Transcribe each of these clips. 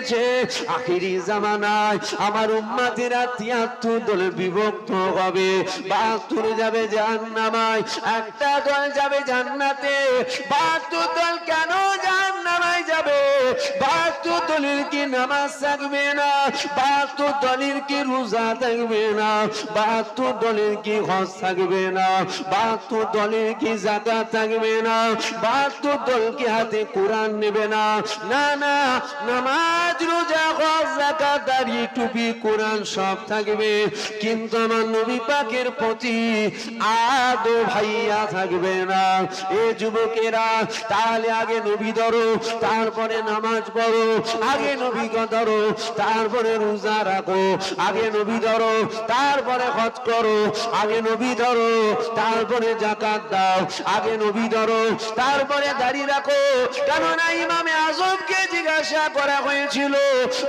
দিয়েছে আখিরি জামানায় আমার উম্মতেরা 73 দলে বিভক্ত হবে, 72 যাবে জাহান্নামায়, একটা দল যাবে জান্নাতে। 72 দল কেন জাহান্নামায় যাবে? 72 দলের কি নামাজ থাকবে না? 72 দলের কি রোজা থাকবে না? 72 দলের কি হজ থাকবে না? 72 দলের কি যাকাত থাকবে না? 72 দল কি হাতে কোরআন নেবে না? না না, নামাজ রোজা হজ যাকাত দাড়ি টুপি কোরআন সব থাকবে, কিন্তু আমার নবী পাকের প্রতি আদো ভাইয়া থাকবে না। এ যুবকেরা, তাহলে আগে নবী ধরো, তারপরে নামাজ পড়ো, আগে নবীকে ধরো, তারপরে রোজা রাখো, আগে নবী ধরো, তারপরে হজ করো, আগে নবী ধরো, তারপরে যাকাত দাও, আগে নবী ধরো, তারপরে দাড়ি রাখো। কেননা ইমামে আজমকে জিজ্ঞাসা করা হয়েছিল,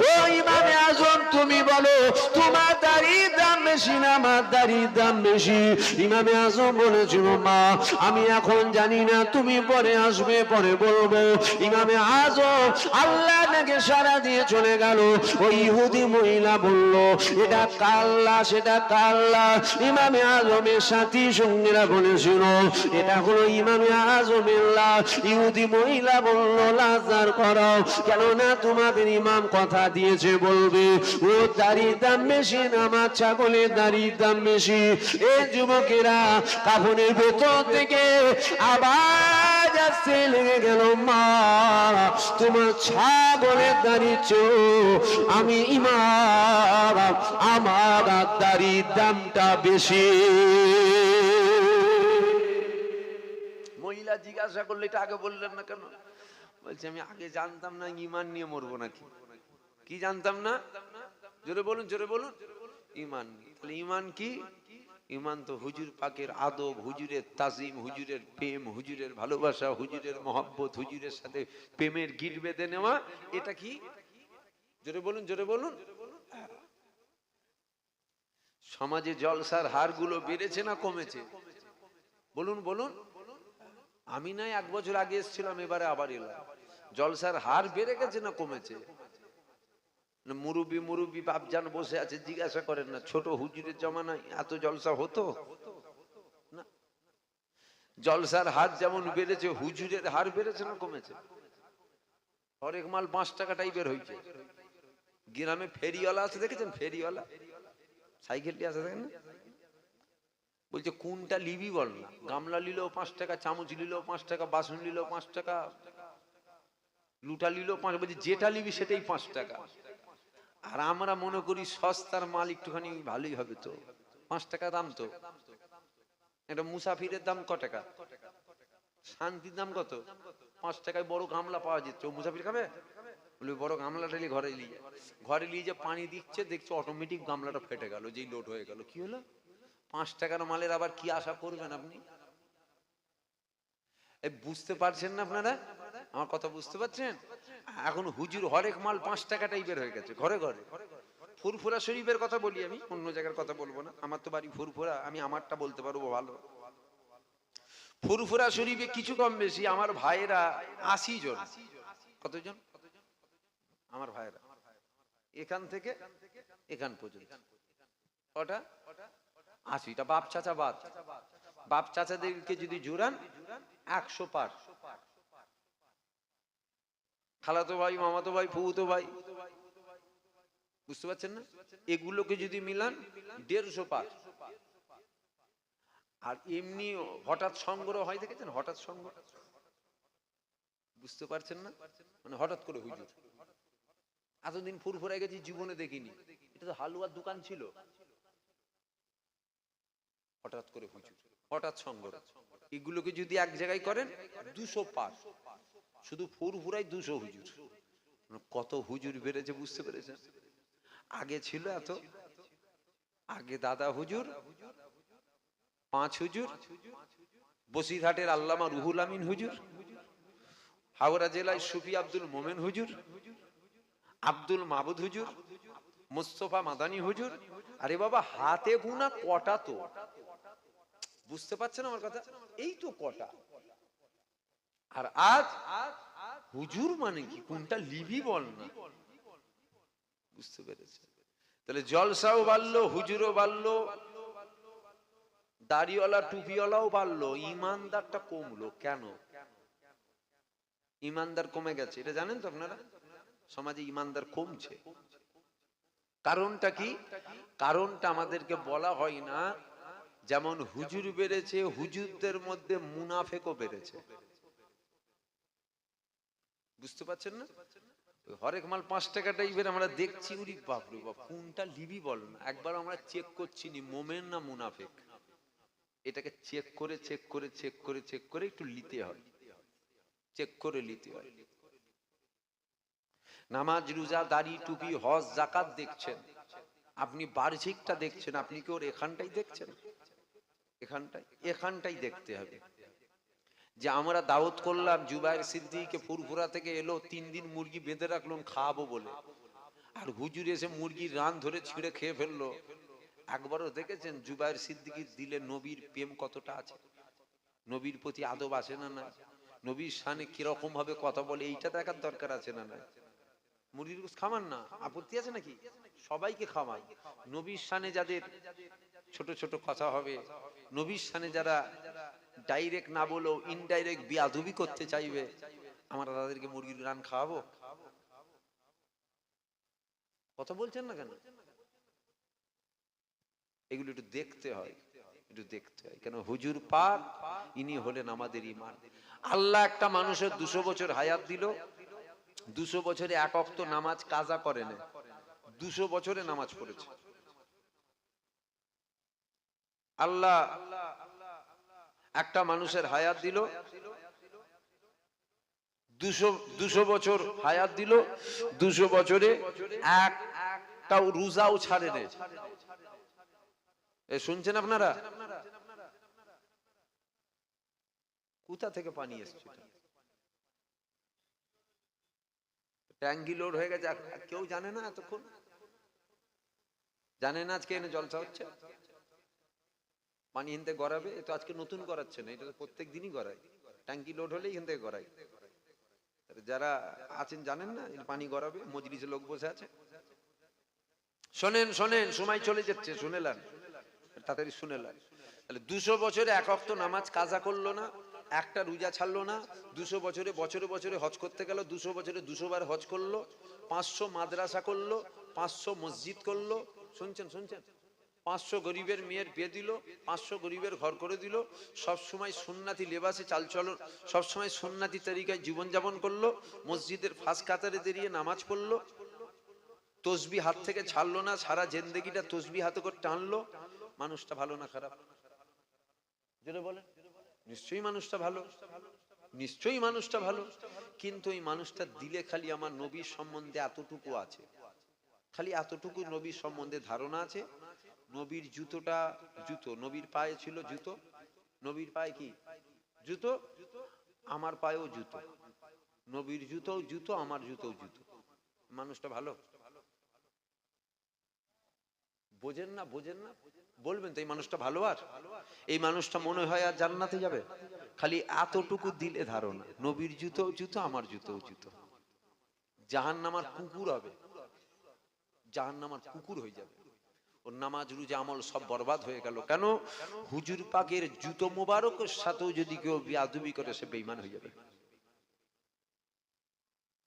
ও ইমামে আজম তুমি বলো তোমার দাড়ির দাম বেশি না আমার দাড়ির দাম বেশি? ইমামে আজম বলেছিল, মা আমি এখন জানি না, তুমি পরে আসবে পরে বলবো। ইমামে আজম আল্লাহ নাকি সারা দিয়ে চলে গেল। ওই ইহুদি মহিলা বলল, এটা কাল্লা সেটা কাল্লা। ইমামে আজমের সাথী সঙ্গীরা বলেছিল, এটা হলো ইমামে আজমের লাশ। ইহুদি মহিলা বলল, লাজার করো, কেননা তোমাদের ইমাম কথা দিয়েছে বলবে ও দাড়ির দাম বেশি না আমার ছাগলের দাড়ির দাম বেশি। এই যুবকেরা, কাফনের ভেতর থেকে আওয়াজ আসতে লেগে গেল, মা তোমার ছাগলের দাড়ির চেয়ে আমি ইমাম, আমার দাড়ির দামটা বেশি। মহিলা জিজ্ঞাসা করলে, এটা আগে বললেন না কেন? বলছে আমি আগে জানতাম না ঈমান নিয়ে মরবো নাকি। কি জানতাম না? জোরে বলুন, জোরে বলুন। ঈমান। তাহলে ঈমান কি? ঈমান তো হুজুর পাকের আদব, হুজুরের তাজিম, হুজুরের প্রেম, হুজুরের ভালোবাসা, হুজুরের মহব্বত, হুজুরের সাথে প্রেমের গিট বেঁধে নেওয়া। এটা কি? জোরে বলুন, জোরে বলুন। সমাজে জলসার হারগুলো বেড়েছে না কমেছে? বলুন বলুন। আমি নাই 1 বছর আগে এসেছিলাম, এবারে আবার এলাম। জলসার হার বেড়ে গেছে না কমেছে? মুরুবি মুরুবি বাপজান বসে আছে, জিজ্ঞাসা করেন না ছোট হুজুরের জমানায় এত জলসা হতো না? জলসার হার যেমন বেড়েছে, হুজুরের হার বেড়েছে না কমেছে? হরেক মাল 5 টাকা টাইপের হয়েছে। গ্রামে ফেরিওয়ালা আছে, দেখেছেন? ফেরিওয়ালা সাইকেল দিয়ে আছে, দেখেন না? বলছে কোনটা লিবি বল না। গামলা নিলেও 5 টাকা, চামচ নিলেও 5 টাকা, বাসন নিলেও 5 টাকা, লুটা নিলেও 5। বলছে যেটা নিবি সেটাই 5 টাকা। আর আমরা মনে করি সস্তার মাল একটুখানি ভালোই হবে, তো 5 টাকা দাম। তো এটা মুসাফিরের দাম ক টাকা? শান্তির দাম কত? 5 টাকায় বড় গামলা পাওয়া যেত। মুসাফির খাবে? বলে বড় গামলাটা নিয়ে ঘরে নিয়ে যায়। ঘরে নিয়ে যে পানি দিচ্ছে, দেখছে অটোমেটিক গামলাটা ফেটে গেল, যেই লোড হয়ে গেল। কি হলো? 5 টাকার মালের আবার কি আশা করবেন আপনি? বুঝতে পারছেন না আপনারা? আমার কথা বুঝতে পারছেন? এখন হুজুর হরেক মাল 5 টাকা টাইপের হয়ে গেছে ঘরে ঘরে। ফুরফুরা শরীফের কথা বলি আমি, অন্য জায়গার কথা বলবো না। আমার তো বাড়ি ফুরফুরা, আমি আমারটা বলতে পারবো ভালো। ফুরফুরা শরীফে কিছু কম বেশি আমার ভাইয়েরা 80 জন। কতজন? আমার ভাইয়েরা এখান থেকে এখান পর্যন্ত কটা? 80টা। বাপ চাচা বাদ। বাপ চাচাদেরকে যদি জুড়ান 100 পার। খালাতো ভাই, মামাতো ভাই, ফুফুতো ভাই, বুঝতে পারছেন না? এগুলোকে যদি মিলান 150 পার। আর এমনি হঠাৎ সংগ্রহ হয়, দেখেছেন? হঠাৎ সংগ্রহ, বুঝতে পারছেন না? মানে হঠাৎ করে হুজুর। এতদিন ফুরফুরায় গেছি, জীবনে দেখিনি। এটা তো হালুয়ার দোকান ছিল, হঠাৎ করে হুজুর, হঠাৎ সংগ্রহ। এগুলোকে যদি এক জায়গায় করেন 200 পার। শুধু ফুরফুরায় 200 হুজুর। কত হুজুর বেড়েছে, বুঝতে পেরেছেন? আগে ছিল এত? আগে দাদা হুজুর, 5 হুজুর, বসিরহাটের আল্লামা রুহুল আমিন হুজুর, হাওড়া জেলায় সুফি আব্দুল মোমেন হুজুর, আব্দুল মাবুদ হুজুর, মুস্তফা মাদানী হুজুর। আরে বাবা, হাতে গোনা কটা তো, বুঝতে পারছেন আমার কথা? এই তো কটা। আর আজ হুজুর মানে কি? কোনটা লিবি বল না। বুঝতে পেরেছে? তাহলে জলসাও বাড়লো, হুজুরও বাড়লো, দাড়িওয়ালা টুপিওয়ালাও বাড়লো, ইমানদারটা কমলো কেন? ইমানদার কমে গেছে, এটা জানেন তো আপনারা? সমাজে ইমানদার কমছে, কারণটা কি? কারণটা আমাদেরকে বলা হয় না। যেমন হুজুর বেড়েছে, হুজুরদের মধ্যে মুনাফেকও বেড়েছে। বুঝতে পারছেন না? হরেক মাল 5 টাকা টাইপের আমরা দেখছি, উরি বাপ রে বাপ, কোনটা লিবি বল না, একবার আমরা চেক করছি নি মোমেন না মুনাফেক, এটাকে চেক করে চেক করে চেক করে চেক করে একটু নিতে হয়, চেক করে নিতে হয়। নামাজ, রোজা, দাড়ি, টুপি, হজ, যাকাত দেখছেন, আপনি বার্ষিকটা দেখছেন, আপনি কি ওর এখানটাই দেখছেন? এখানটাই দেখতে হবে। যে আমরা দাওয়াত করলাম, জুবায়ের সিদ্দিক ফুরফুরা থেকে এলো, 3 দিন মুরগি বেঁধে রাখলাম খাওয়াবো বলে, আর হুজুর এসে মুরগির রান ধরে ছিঁড়ে খেয়ে ফেললো। একবারও দেখেছেন জুবায়ের সিদ্দিকীর দিলে নবীর প্রেম কতটা আছে? নবীর প্রতি আদব আছে না না? নবীর শানে কিরকম ভাবে কথা বলে, এইটা দেখার দরকার আছে না না? মুরগির গোশত খামান না, আপত্তি আছে নাকি? সবাইকে খাওয়ান। নবীর শানে যাদের ছোট ছোট কথা হবে, নবীর শানে যারা ডাইরেক্ট না বলেও ইনডাইরেক্ট বিয়াদবি করতে চাইবে, আমরা তাদেরকে মুরগির রান খাওয়াবো? কথা বলছেন না কেন? এগুলো একটু দেখতে হয়, একটু দেখতে হয়। কেন? হুজুর পাক ইনি হলেন আমাদের ঈমান। আল্লাহ একটা মানুষের 200 বছর হায়াত দিল, 200 বছরে 1 ওয়াক্ত নামাজ কাজা করে না, 200 বছরে নামাজ পড়েছে। আল্লাহ একটা মানুষের হায়াত দিল, 200 বছর হায়াত দিল, 200 বছরে একটাও রোজাও ছাড়ে না। শুনছেন আপনারা? কোথা থেকে পানি এসছে? ট্যাঙ্কি লোড হয়ে গেছে, কেউ জানে না এতক্ষণ? জানে না আজকে এনে জলসা হচ্ছে? পানি এনতে গড়াবে, এ তো আজকে নতুন গড়াচ্ছে না, এটা তো প্রত্যেক দিনই গড়ায়। ট্যাঙ্কি লোড হলেই এখান থেকে গড়ায়। যারা আছেন জানেন না পানি গড়াবে, মজলিসে লোক বসে আছে। শোনেন শোনেন, সময় চলে যাচ্ছে, শুনেলেন? তাড়াতাড়ি শুনেলেন। তাহলে 200 বছরে 1 ওয়াক্ত নামাজ কাজা করলো না, একটা রোজা ছাড়লো না, 200 বছরে বছরে বছরে হজ করতে গেল, 200 বছরে 200 বার হজ করলো, 500 মাদ্রাসা করলো, 500 মসজিদ করলো। শুনছেন শুনছেন? 500 গরিবের মেয়ের বিয়ে দিল, 500 গরিবের ঘর করে দিল, সব সময় সুন্নাতি লেবাসে চালচলন, সব সময় সুন্নাতি তরিকায় জীবনযাপন করলো, মসজিদের ফাঁস কাতারে দাঁড়িয়ে নামাজ পড়লো, তসবিহ হাত থেকে ছাড়লো না, সারা জিন্দেগিটা তসবিহ হাতে করে টানলো। মানুষটা ভালো না খারাপ? যেটা বলেন, নিশ্চয়ই মানুষটা ভালো, নিশ্চয়ই মানুষটা ভালো। কিন্তু এই মানুষটা দিলে খালি আমার নবীর সম্বন্ধে এতটুকু আছে, খালি এতটুকু নবীর সম্বন্ধে ধারণা আছে। নবীর জুতোটা জুতো, নবীর পায়ে ছিল জুতো, নবীর পায়ে কি জুতো, আমার পায়েও জুতো, নবীর জুতোও জুতো, আমার জুতোও জুতো। মানুষটা ভালো? বোঝেন না, বোঝেন না, বলবেন তো এই মানুষটা ভালো? আর এই মানুষটা মনে হয় আর জান্নাতে যাবে? খালি এতটুকু দিলে ধারণা, নবীর জুতো জুতো, আমার জুতো জুতো। জাহান্নামার কুকুর হবে, জাহান্নামার কুকুর হয়ে যাবে। ওর নামাজ রোজা আমল সব বরবাদ হয়ে গেল। কেন? হুজুর পাকের জুতো মোবারকের সাথেও যদি কেউ বেয়াদবি করে, সে বেঈমান হয়ে যাবে।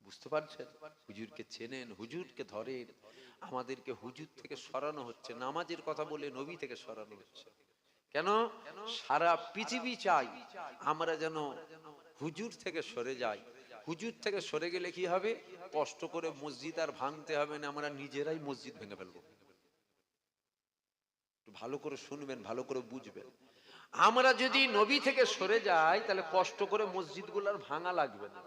বুঝতে পারছেন? হুজুরকে চেনেন, হুজুরকে ধরেন। আমাদেরকে হুজুর থেকে সরানো হচ্ছে, নামাজের কথা বলে নবী থেকে সরানো হচ্ছে। কেন? সারা পৃথিবী চাই আমরা যেন হুজুর থেকে সরে যাই। হুজুর থেকে সরে গেলে কি হবে? কষ্ট করে মসজিদ আর ভাঙতে হবে না, আমরা নিজেরাই মসজিদ ভেঙে ফেলবো। ভালো করে শুনবেন, ভালো করে বুঝবেন। আমরা যদি নবী থেকে সরে যাই, তাহলে কষ্ট করে মসজিদগুলো আর ভাঙা লাগবে না,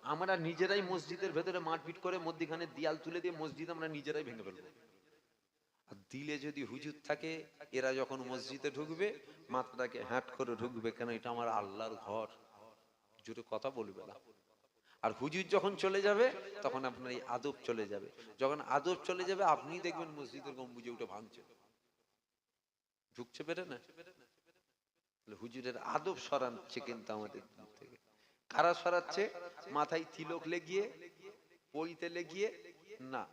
আমরা নিজেরাই মসজিদের ভেতরে মারপিট করে মধ্যখানে দেয়াল তুলে দিয়ে মসজিদ আমরা নিজেরাই ভেঙে ফেলবো। আর দিলে যদি হুজুর থাকে, এরা যখন মসজিদে ঢুকবে মাথাটাকে হ্যাট করে ঢুকবে, কেন এটা আমার আল্লাহর ঘর, জোরে কথা বলবে না। আর হুজুর যখন চলে যাবে, তখন আপনার এই আদব চলে যাবে। যখন আদব চলে যাবে, আপনি দেখবেন মসজিদের গম্বুজে উঠে ভাঙছে, ঢুকছে পেরে না। হুজুরের আদব সরাচ্ছে কিন্তু আমাদের থেকে। কারা সরাচ্ছে? মাথায় তিলক লেগিয়ে, পইতে লেগিয়ে না,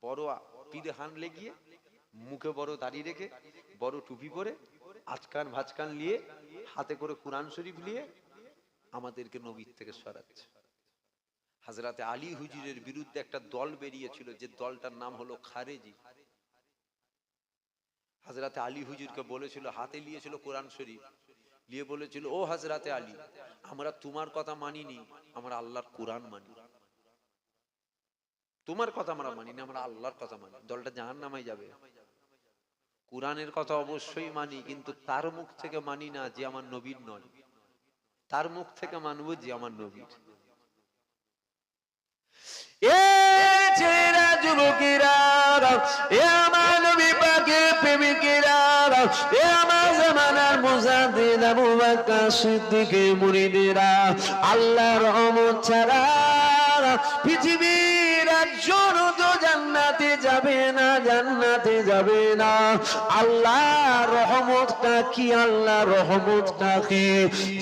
বড় পিঠে হানলে গিয়ে, মুখে বড় দাড়ি রেখে, বড় টুপি পরে, আজকান ভাজকান নিয়ে, হাতে করে কোরআন শরীফ নিয়ে আমাদেরকে নবীর থেকে সরাচ্ছে। হযরতে আলী হুজুরের বিরুদ্ধে একটা দল বেরিয়েছিল, যে দলটার নাম হলো খারেজি। হযরতে আলী হুজুরকে বলেছিল, হাতে নিয়েছিল কোরআন শরীফ, নিয়ে বলেছিল, ও হযরতে আলী, আমরা তোমার কথা মানিনি, আমরা আল্লাহর কোরআন মানি। তোমার কথা আমরা মানি না, আমরা আল্লাহর কথা মানি। দলটা জাহান্নামে যাবে। কোরআনের কথা অবশ্যই মানি, কিন্তু তার মুখ থেকে মানি না যে আমার নবীর নয়, তার মুখ থেকে মানবো যে আমার নবীর। এ ছেলেরা, যুবকেরা, এ আমার নবী পাকের প্রেমিকেরা, এ আমার জামানার মুজাদ্দিদ আবু বকর সিদ্দিকের মুরিদেরা, আল্লাহর রহমত ছাড়া পৃথিবীর একজন তো জান্নাতে যাবে না, জান্নাতে যাবে না। আল্লাহর রহমতটা কি, আল্লাহর রহমতটা কি,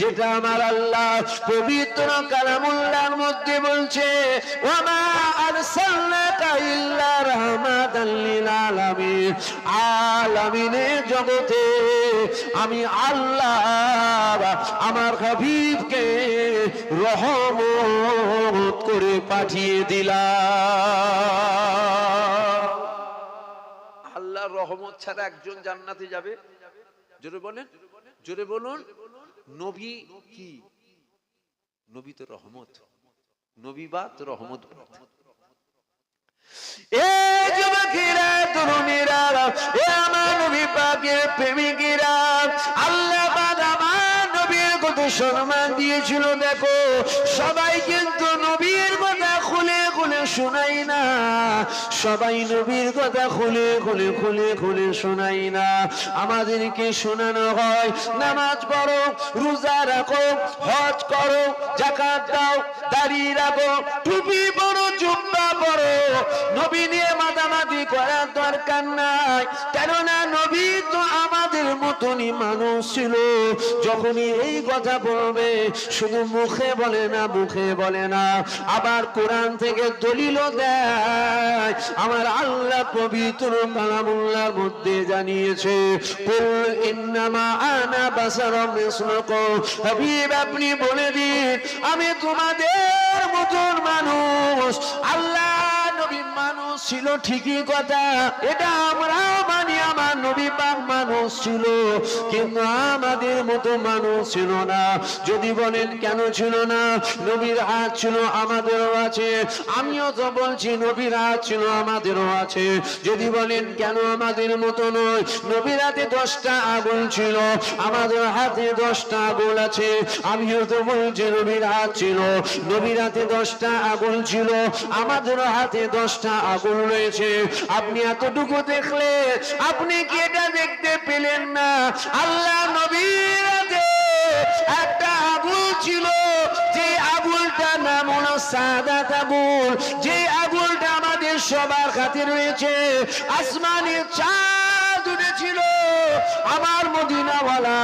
যেটা আমার আল্লাহ পবিত্র কালামুল্লাহর মধ্যে বলছে, ওয়া আরসালনাকা ইল্লা রাহমাতাল লিল আলামিন। আলামিনের জগতে আমি আল্লাহ আমার হাবিবকে রহমত করে পাঠিয়ে দিলাম। আল্লাহর রহমত ছাড়া একজন জান্নাতে যাবে? জোরে বলেন, জোরে বলুন। নবী কি? নবী তো রহমত, নবী বা তো রহমত। এ যুবকেরা, তরুণীরা, এ আমার নবী পাকের প্রেমিকেরা, আল্লাহ পাক আমার নবীর কত সম্মান দিয়েছিল। দেখো, সবাই কিন্তু নবীর কথা খুলে খুলে শোনাই না, সবাই নবীর কথা খুলে খুলে খুলে খুলে শোনাই না। আমাদেরকে শোনানো হয়, নামাজ পড়ো, রোজা রাখো, হজ করো, যাকাত দাও, দাড়ি রাখো, টুপি পরো, জুব্বা পরো। নবী নিয়ে মাতামাতি করার দরকার নাই, কেননা নবী তো আমাদের মতনই মানুষ ছিল। যখনই এই কথা বলবে, শুধু মুখে বলে না, মুখে বলে না, আবার কোরআন থেকে দলিল দেয়। আমার আল্লাহ পবিত্র কালামুল্লাহর মধ্যে জানিয়েছে, কুল ইন্নামা আনা বাশারুম মিসলুকুম। হাবিব, আপনি বলে দিন, আমি তোমাদের মতন মানুষ। আল্লাহ নবী মানুষ ছিল, ঠিকই কথা, এটা আমরাও মানি। আমার নবী পাক মানুষ ছিল, কিন্তু আমাদের মতো মানুষ ছিল না। যদি বলেন কেন ছিল না? নবীর হাত ছিল, আমাদেরও আছে। আমিও তো বলছি নবীর হাত ছিল, আমাদেরও আছে। যদি বলেন কেন আমাদের মতো নয়? নবীর হাতে 10টা আঙুল ছিল, আমাদের হাতে 10টা আঙুল আছে। আমিও তো বলছি নবীর হাত ছিল, নবীর হাতে 10টা আঙুল ছিল, আমাদের হাতে 10টা আঙুল রয়েছে। আপনি এতটুকু দেখলে, আপনি কি এটা দেখতে পেলেন না? আল্লাহ নবীর হাতে একটা আঙুল ছিল, যে আঙুলটা নাম হলো সাদাত আঙুল, যে আঙুলটা আমাদের সবার হাতে রয়েছে। আসমানের চাঁদ উঠেছিল, আমার মদিনাওয়ালা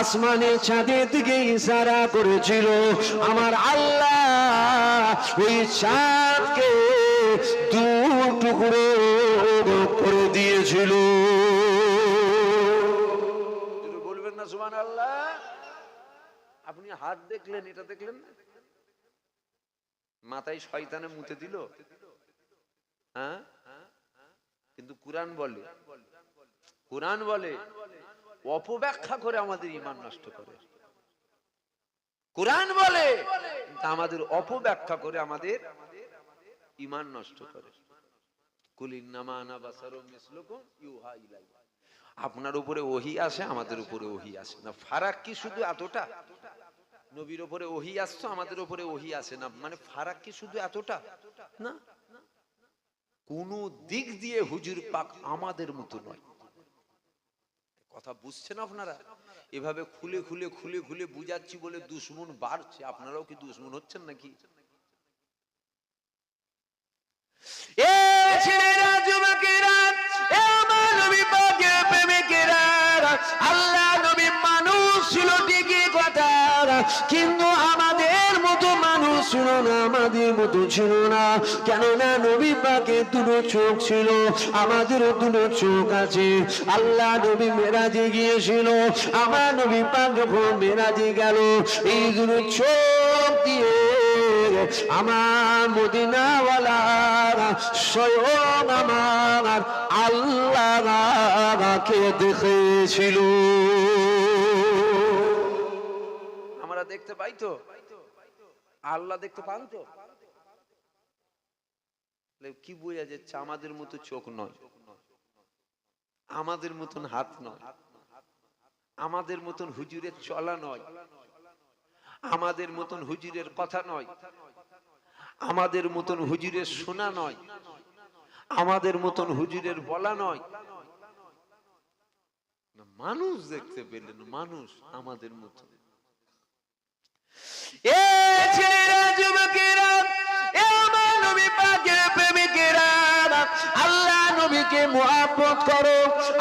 আসমানের চাঁদের দিকে ইশারা করেছিল। আমার আল্লাহ ওই চাঁদকে 2 টুকরো করে দিয়েছিল। বলবেন না সুবহানাল্লাহ? আপনি হাত দেখলেন, এটা দেখলেন না? মাথায় শয়তানে মুতে দিল, হ্যাঁ? কিন্তু কোরআন বলে, কোরআন বলে অপব্যাখ্যা করে আমাদের ঈমান নষ্ট করে। কোরআন বলে আমাদের অপব্যাখ্যা করে আমাদের ঈমান নষ্ট করে। কুল ইন্নামা আনা বাশারুম মিসলুকুম ইউহা ইলাইয়া। আপনার উপরে ওহী আসে, আমাদের উপরে ওহী আসে না। ফারাক কি শুধু এতটা? নবীর উপরে ওহী আসছে, আমাদের উপরে ওহী আসে না, মানে ফারাক কি শুধু এতটা? না, কোন দিক দিয়ে হুজুর পাক আমাদের মতো নয়। কথা বুঝছেন আপনারা? এভাবে খুলে খুলে খুলে খুলে বুঝাচ্ছি বলে দুশমন বাড়ছে। আপনারাও কি দুশমন হচ্ছেন নাকি? এ ছেলেরা, যুবকেরা, এ আমার নবী পাকের প্রেমিকেরা, আল্লাহ নবী মানুষ ছিল ঠিকই কথা, কিন্তু আমাদের মতো মানুষ ছিল না, আমাদের মতো ছিল না। কেননা নবী পাকের দুটো চোখ ছিল, আমাদেরও দুটো চোখ আছে। আল্লাহ নবী মেরাজে গিয়েছিল, আমার নবী পাক যখন মেরাজে গেল, এই দুটো চোখ দিয়ে আমার মদিনাওয়ালা স্বয়ং আমার আল্লাহকে দেখেছিল। আমরা দেখতে পাই তো, আল্লাহ দেখতে পান তো? কি বোঝা যাচ্ছে? আমাদের মতো চোখ নয়, আমাদের মতন হাত নয়, আমাদের মতন হুজুরের চলা নয়, আমাদের মতন হুজুরের কথা নয়, আমাদের মতন হুজুরের শোনা নয়, আমাদের মতন হুজুরের বলা নয়। মানুষ দেখতে পেলেন, মানুষ আমাদের মতন। এ ছেলেরা, যুবকেরা, এ আমার নবী পাকের প্রেমিকেরা, আল্লাহ নবীকে মুহাব্বত করো,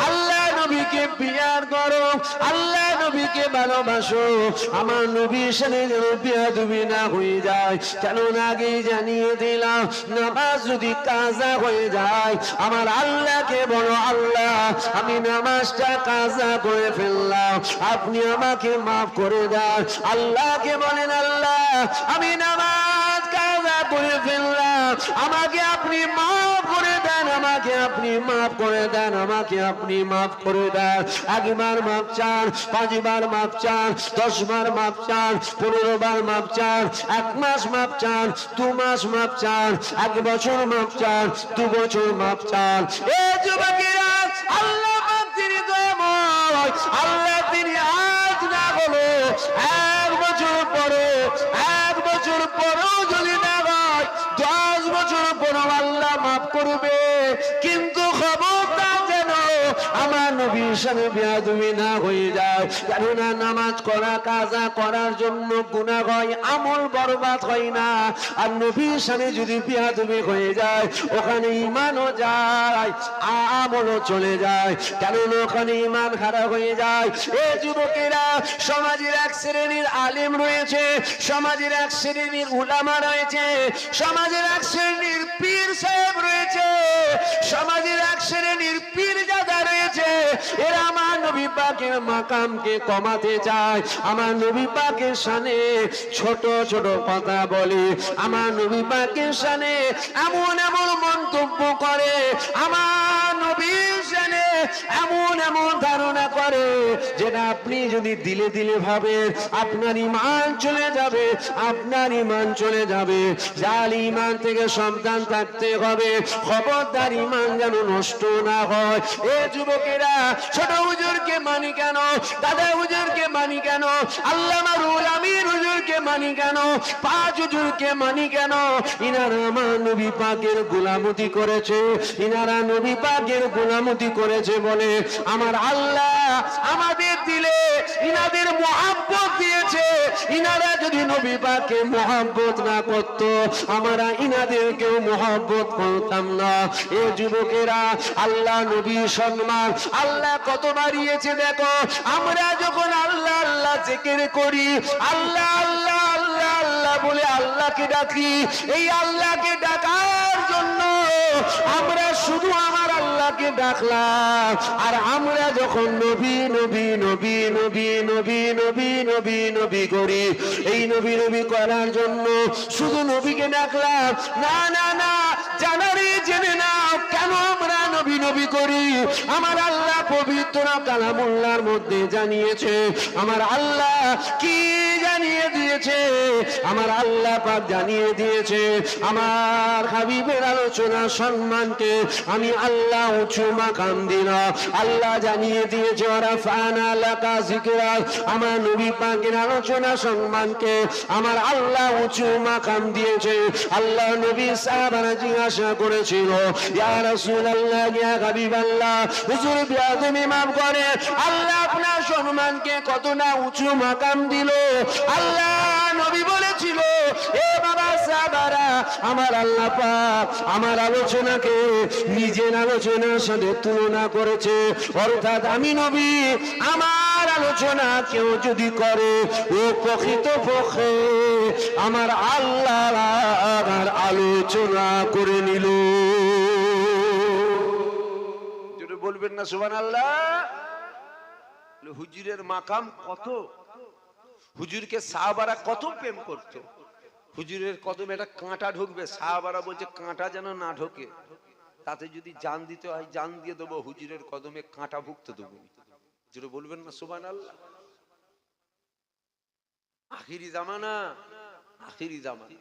আল্লাহ নবীকে প্রিয়ার করো, আল্লাহ নবীকে ভালোবাসো। আমার নবীর সাথে যেন বেয়াদবি না হয়ে যায়। কেননা আগে জানিয়ে দিলাম, নামাজ যদি কাজা হয়ে যায়, আমার আল্লাহকে বলো, আল্লাহ আমি নামাজটা কাজা করে ফেললাম, আপনি আমাকে মাফ করে দেন। আল্লাহকে বলেন, আল্লাহ আমি নামাজ কাজা করে ফেললাম, আমাকে আপনি মাফ করে দেন, আমাকে আপনি মাফ করে দেন, আমাকে আপনি মাফ করে দেন। একবার মাফ চান, পাঁচবার মাফ চান, 10 বার মাফ চান, 15 বার মাফ চান, 1 মাস মাফ চান, 2 মাস মাফ চান, 1 বছর মাফ চান, 2 বছর মাফ চান। এ যুবকেরা, আল্লাহ পাক তিনি দয়াময়, আল্লাহ তিনি আজ না হলো 1 বছর পরে, 1 বছর পরেও যদি না হয়, 10 বছর পরেও আল্লাহ মাফ করবে। কিন্তু খবরদার যেন আমার নবীর সাথে বেয়াদবি না হয়ে যায়। কেননা নামাজ করা, কাজা করার জন্য গুনাহ হয়, আমল বরবাদ হয় না। আর নবীর সাথে যদি বেয়াদবি হয়ে যায়, ওখানে ঈমানও যায়, আমলও চলে যায়। কেননা ওখানে ঈমান খারাপ হয়ে যায়। এ যুবকেরা, সমাজের এক শ্রেণীর আলেম রয়েছে, সমাজের এক শ্রেণীর উলামা রয়েছে, সমাজের এক শ্রেণীর পীর সাহেব রয়েছে, সমাজের এক শ্রেণীর পীরজাদা রয়েছে। এরা আমার নবী পাকের মাকামকে কমাতে চায়, আমার নবী পাকের শানে ছোট ছোট কথা বলে, আমার নবী পাকের শানে এমন এমন মন্তব্য করে, আমার নবীর শানে এমন এমন ধারণা করে, যেটা আপনি যদি দিলে দিলে ভাবেন, আপনার ঈমান চলে যাবে, আপনার ঈমান চলে যাবে। জাল ঈমান থেকে সাবধান থাকতে হবে। খবরদার ঈমান যেন নষ্ট না হয়। এ যুবকেরা, ছোট হুজুরকে মানি কেন, দাদা হুজুরকে মানি কেন, আল্লামা রুহুল আমিন হুজুরকে মানি কেন, 5 হুজুরকে মানি কেন? ইনারা আমার নবী পাকের গোলামতি করেছে, ইনারা নবী পাকের গোলামতি করেছে বলে আমার আল্লাহ আমাদের দিলে ইনাদের মুহাব্বত দিয়েছে। ইনারা যদি নবী পাককে মুহাব্বত না করত, আমরা ইনাদেরকেও মুহাব্বত করতাম না। এ যুবকেরা, আল্লাহ নবী সম্মান আল্লাহ কত বাড়িয়েছে দেখো। আমরা যখন আল্লাহ আল্লাহ জিকির করি, আল্লাহ আল্লাহ আল্লাহ আল্লাহ বলে আল্লাহকে ডাকি, এই আল্লাহকে ডাকার জন্য আমরা শুধু আমার আল্লাহকে ডাকলাম। আর আমরা যখন নবী নবী নবী নবী নবী নবী নবী নবী করি, এই নবী নবী করার জন্য শুধু নবীকে ডাকলাম না, না না, জানারে জেনে নাও কেন আমরা নবী নবী করি। আমার আল্লাহ পবিত্র কালামুল্লাহর মধ্যে জানিয়েছে, আমার আল্লাহ কি জানিয়ে দিয়েছে, আমার আল্লাহ পাক জানিয়ে দিয়েছে, আমার হাবিবের আলোচনা সম্মানকে আমি আল্লাহ উঁচু মাকাম দিলাম। আল্লাহ জানিয়ে দিয়েছে, ওয়ারাফানা লাকা যিকরাক, আমার নবী পাকের আলোচনা সম্মানকে আমার আল্লাহ উঁচু মাকাম দিয়েছে। আল্লাহ নবী সাহাবারা জিজ্ঞাসা করেছিল, ইয়া রাসূলুল্লাহ, ইয়া হাবিবাল্লাহ, হুজুর বেয়াদবি মাফ করে, আল্লাহ আপনার সম্মানকে কত না উঁচু মাকাম দিল। আল্লাহ নবী বলেছিল, এ বাবা সাহাবারা আমার আল্লাহ পাক আমার আলোচনাকে নিজের আলোচনার সাথে তুলনা করেছে। অর্থাৎ আমি নবী আমার আলোচনা কেউ যদি করে ও প্রকৃতপক্ষে আমার আল্লাহ আমার আলোচনা করে নিল। যদি বলবেন না সুবহানাল্লাহ। হুজুরের মাকাম কত, হুজুরকে সাহাবারা কত প্রেম করত। হুজুরের কদমে একটা কাঁটা ঢুকবে, সাহাবারা বলছে কাঁটা যেন না ঢোকে, তাতে যদি জান দিতে হয় জান দিয়ে দেবো, হুজুরের কদমে কাঁটা ভুগতে দেবো। যেটা বলবেন না সুবহানাল্লাহ। আখিরি জামানা, আখিরি জামানা।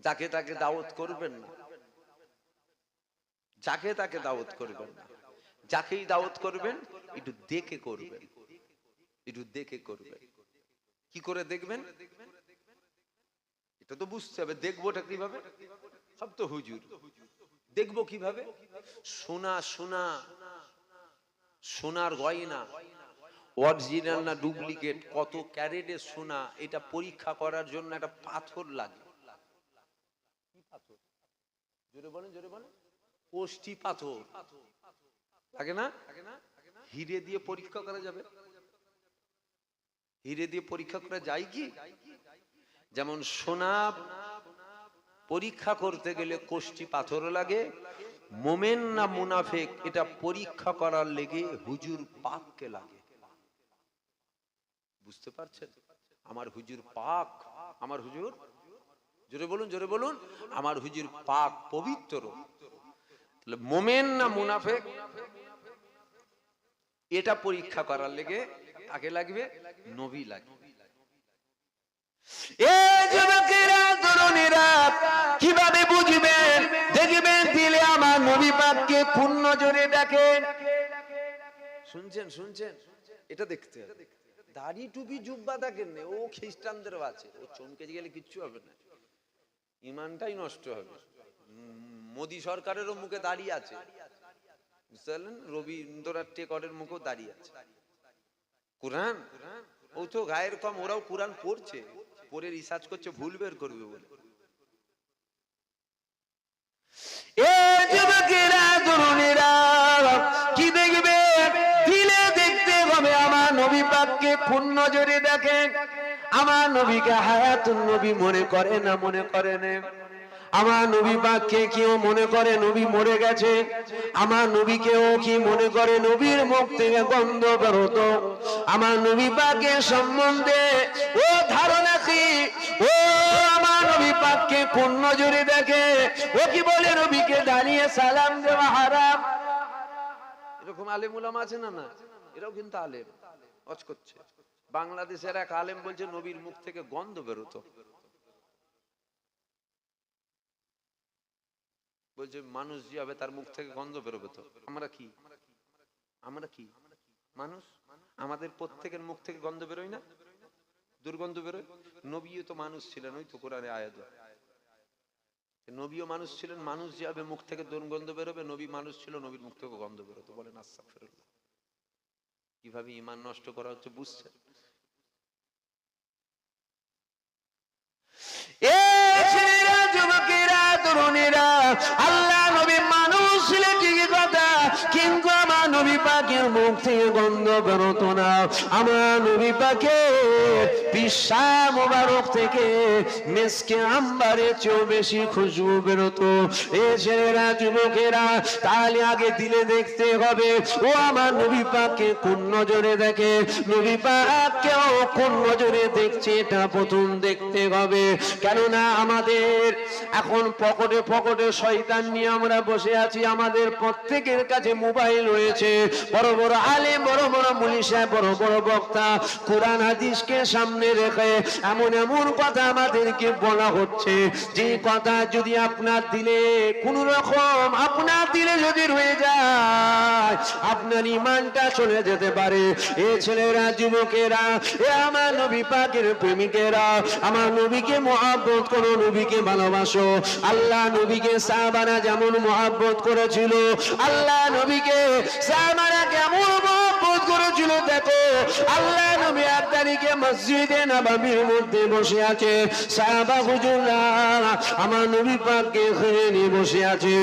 যাকে তাকে দাওয়াত করবেন না, যাকে তাকে দাওয়াত করবেন না। যাকেই দাওয়াত করবেন একটু দেখে করবেন, একটু দেখে করবেন। কি করে দেখবেন এটা তো বুঝতে হবে। দেখবোটা কিভাবে? সব তো হুজুর, দেখবো কিভাবে? সোনা সোনা সোনার গয়না অরিজিনাল না ডুপ্লিকেট, কত ক্যারেটের সোনা, এটা পরীক্ষা করার জন্য একটা পাথর লাগে। কি পাথর? জোরে বলেন, জোরে বলেন। কোষ্ঠী পাথর লাগে না? হিরে দিয়ে পরীক্ষা করা যাবে? হিরে দিয়ে পরীক্ষা করা যায় কি? যেমন সোনা পরীক্ষা করতে গেলে কোষ্ঠী পাথর লাগে, মোমেন না মুনাফিক এটা পরীক্ষা করার লেগে হুজুর পাককে লাগে। বুঝতে পারছেন? আমার হুজুর পাক, আমার হুজুর, জোরে বলুন, জোরে বলুন, আমার হুজুর পাক পবিত্র। তাহলে মোমেন না মুনাফিক এটা পরীক্ষা করার লেগে কাকে লাগবে? নবী লাগবে। এই যুবকেরা তরুণীরা কিভাবে বুঝবেন? দেখবেন দিলে আমার নবী পাককে কোন নজরে দেখেন। শুনছেন, শুনছেন? এটা দেখতে হবে। দাড়ি টুপি জুব্বা দেখেন না, ও খ্রিস্টানদের আছে, ও চমকে গেলে কিচ্ছু হবে না, ইমানটাই নষ্ট হবে। মোদী সরকারেরও মুখে দাঁড়িয়ে আছে, বুঝতে পারলেন? রবীন্দ্রনাথ টেগরের মুখেও দাঁড়িয়ে আছে। কোরআন ও তো গায়ের কম, ওরাও কোরআন পড়ছে, পড়ে রিসার্চ করছে, ভুল বের করবে বলে। এই যুবকেরা তরুণীরা কি দেখবে? দিলে দেখতে হবে আমার নবী পাককে কোন নজরে দেখেন। আমার নবীকে হায়াতুন নবী মনে করে না মনে করে না? আমার নবী পাককে কেউ মনে করে নবী মরে গেছে? আমার নবীকেও কি মনে করে নবীর মুখ থেকে গন্ধ বেরোতো? আমার নবী পাকের সম্বন্ধে ও ধারণা কি? ও আমার নবী পাককে কোন নজরে দেখে? ও কি বলে নবীকে দাঁড়িয়ে সালাম দেওয়া হারাম? এরকম আলেম উলামা আছে না? না, এরাও কিন্তু আলেম ওয়াজ করছে। বাংলাদেশের এক আলেম বলছে নবীর মুখ থেকে গন্ধ বেরোতো, বলছে মানুষ যে হবে তার মুখ থেকে গন্ধ বেরোবে। তো আমরা কি, আমরা কি মানুষ? আমাদের প্রত্যেকের মুখ থেকে গন্ধ বেরোয় না? দুর্গন্ধ বেরোয়। নবীও তো মানুষ ছিলেন, ওই তো কোরআনে আয়াত, নবীও মানুষ ছিলেন। মানুষ যে হবে মুখ থেকে দুর্গন্ধ বেরোবে, নবী মানুষ ছিল, নবীর মুখ থেকে গন্ধ বেরোতো। বলেন আস্তাগফিরুল্লাহ। কিভাবে ঈমান নষ্ট করা হচ্ছে বুঝছেন? আল্লাহ নবী মানুষ ছিলেন ঠিকই কথা, কিন্তু আমার নবী পাকের মুখ থেকে গন্ধ বেরোতো না। আমার নবী পাকের পিশাব মোবারক থেকে মিসকে আম্বারের চেয়েও বেশি খুশবু বেরোতো। এ ছেলেরা যুবকেরা তাহলে আগে দিলে দেখতে হবে ও আমার নবী পাককে কোন নজরে দেখে, নবী পাককেও কোন নজরে দেখছে এটা প্রথম দেখতে হবে। কেননা আমাদের এখন পকেটে পকেটে শয়তান নিয়ে আমরা বসে আছি। আমাদের প্রত্যেকের কাছে মোবাইল রয়েছে, বড় বড় আলেম, বড় বড় মুলি সাহেব, বড় বড় বক্তা কোরআন হাদিসকে সামনে রেখে এমন এমন কথা আমাদেরকে বলা হচ্ছে, যে কথা যদি আপনার দিলে কোন রকম আপনার দিলে যদি রয়ে যায় আপনার ঈমানটা চলে যেতে পারে। এ ছেলেরা যুবকেরা, এ আমার নবী পাকের প্রেমিকেরা, আমার নবীকে মহব্বত করো, নবীকে ভালোবাসো। আল্লাহ নবীকে সাহাবারা যেমন মহব্বত করেছিল, আল্লাহ নবীকে সাহাবারা কেমন মহব্বত করেছিল দেখো। আল্লাহ নবী 8 তারিখে মসজিদে নববীর মধ্যে বসে আছে, সাহাবা হুজুররা আমার নবী পাককে ঘিরে নিয়ে বসে আছে।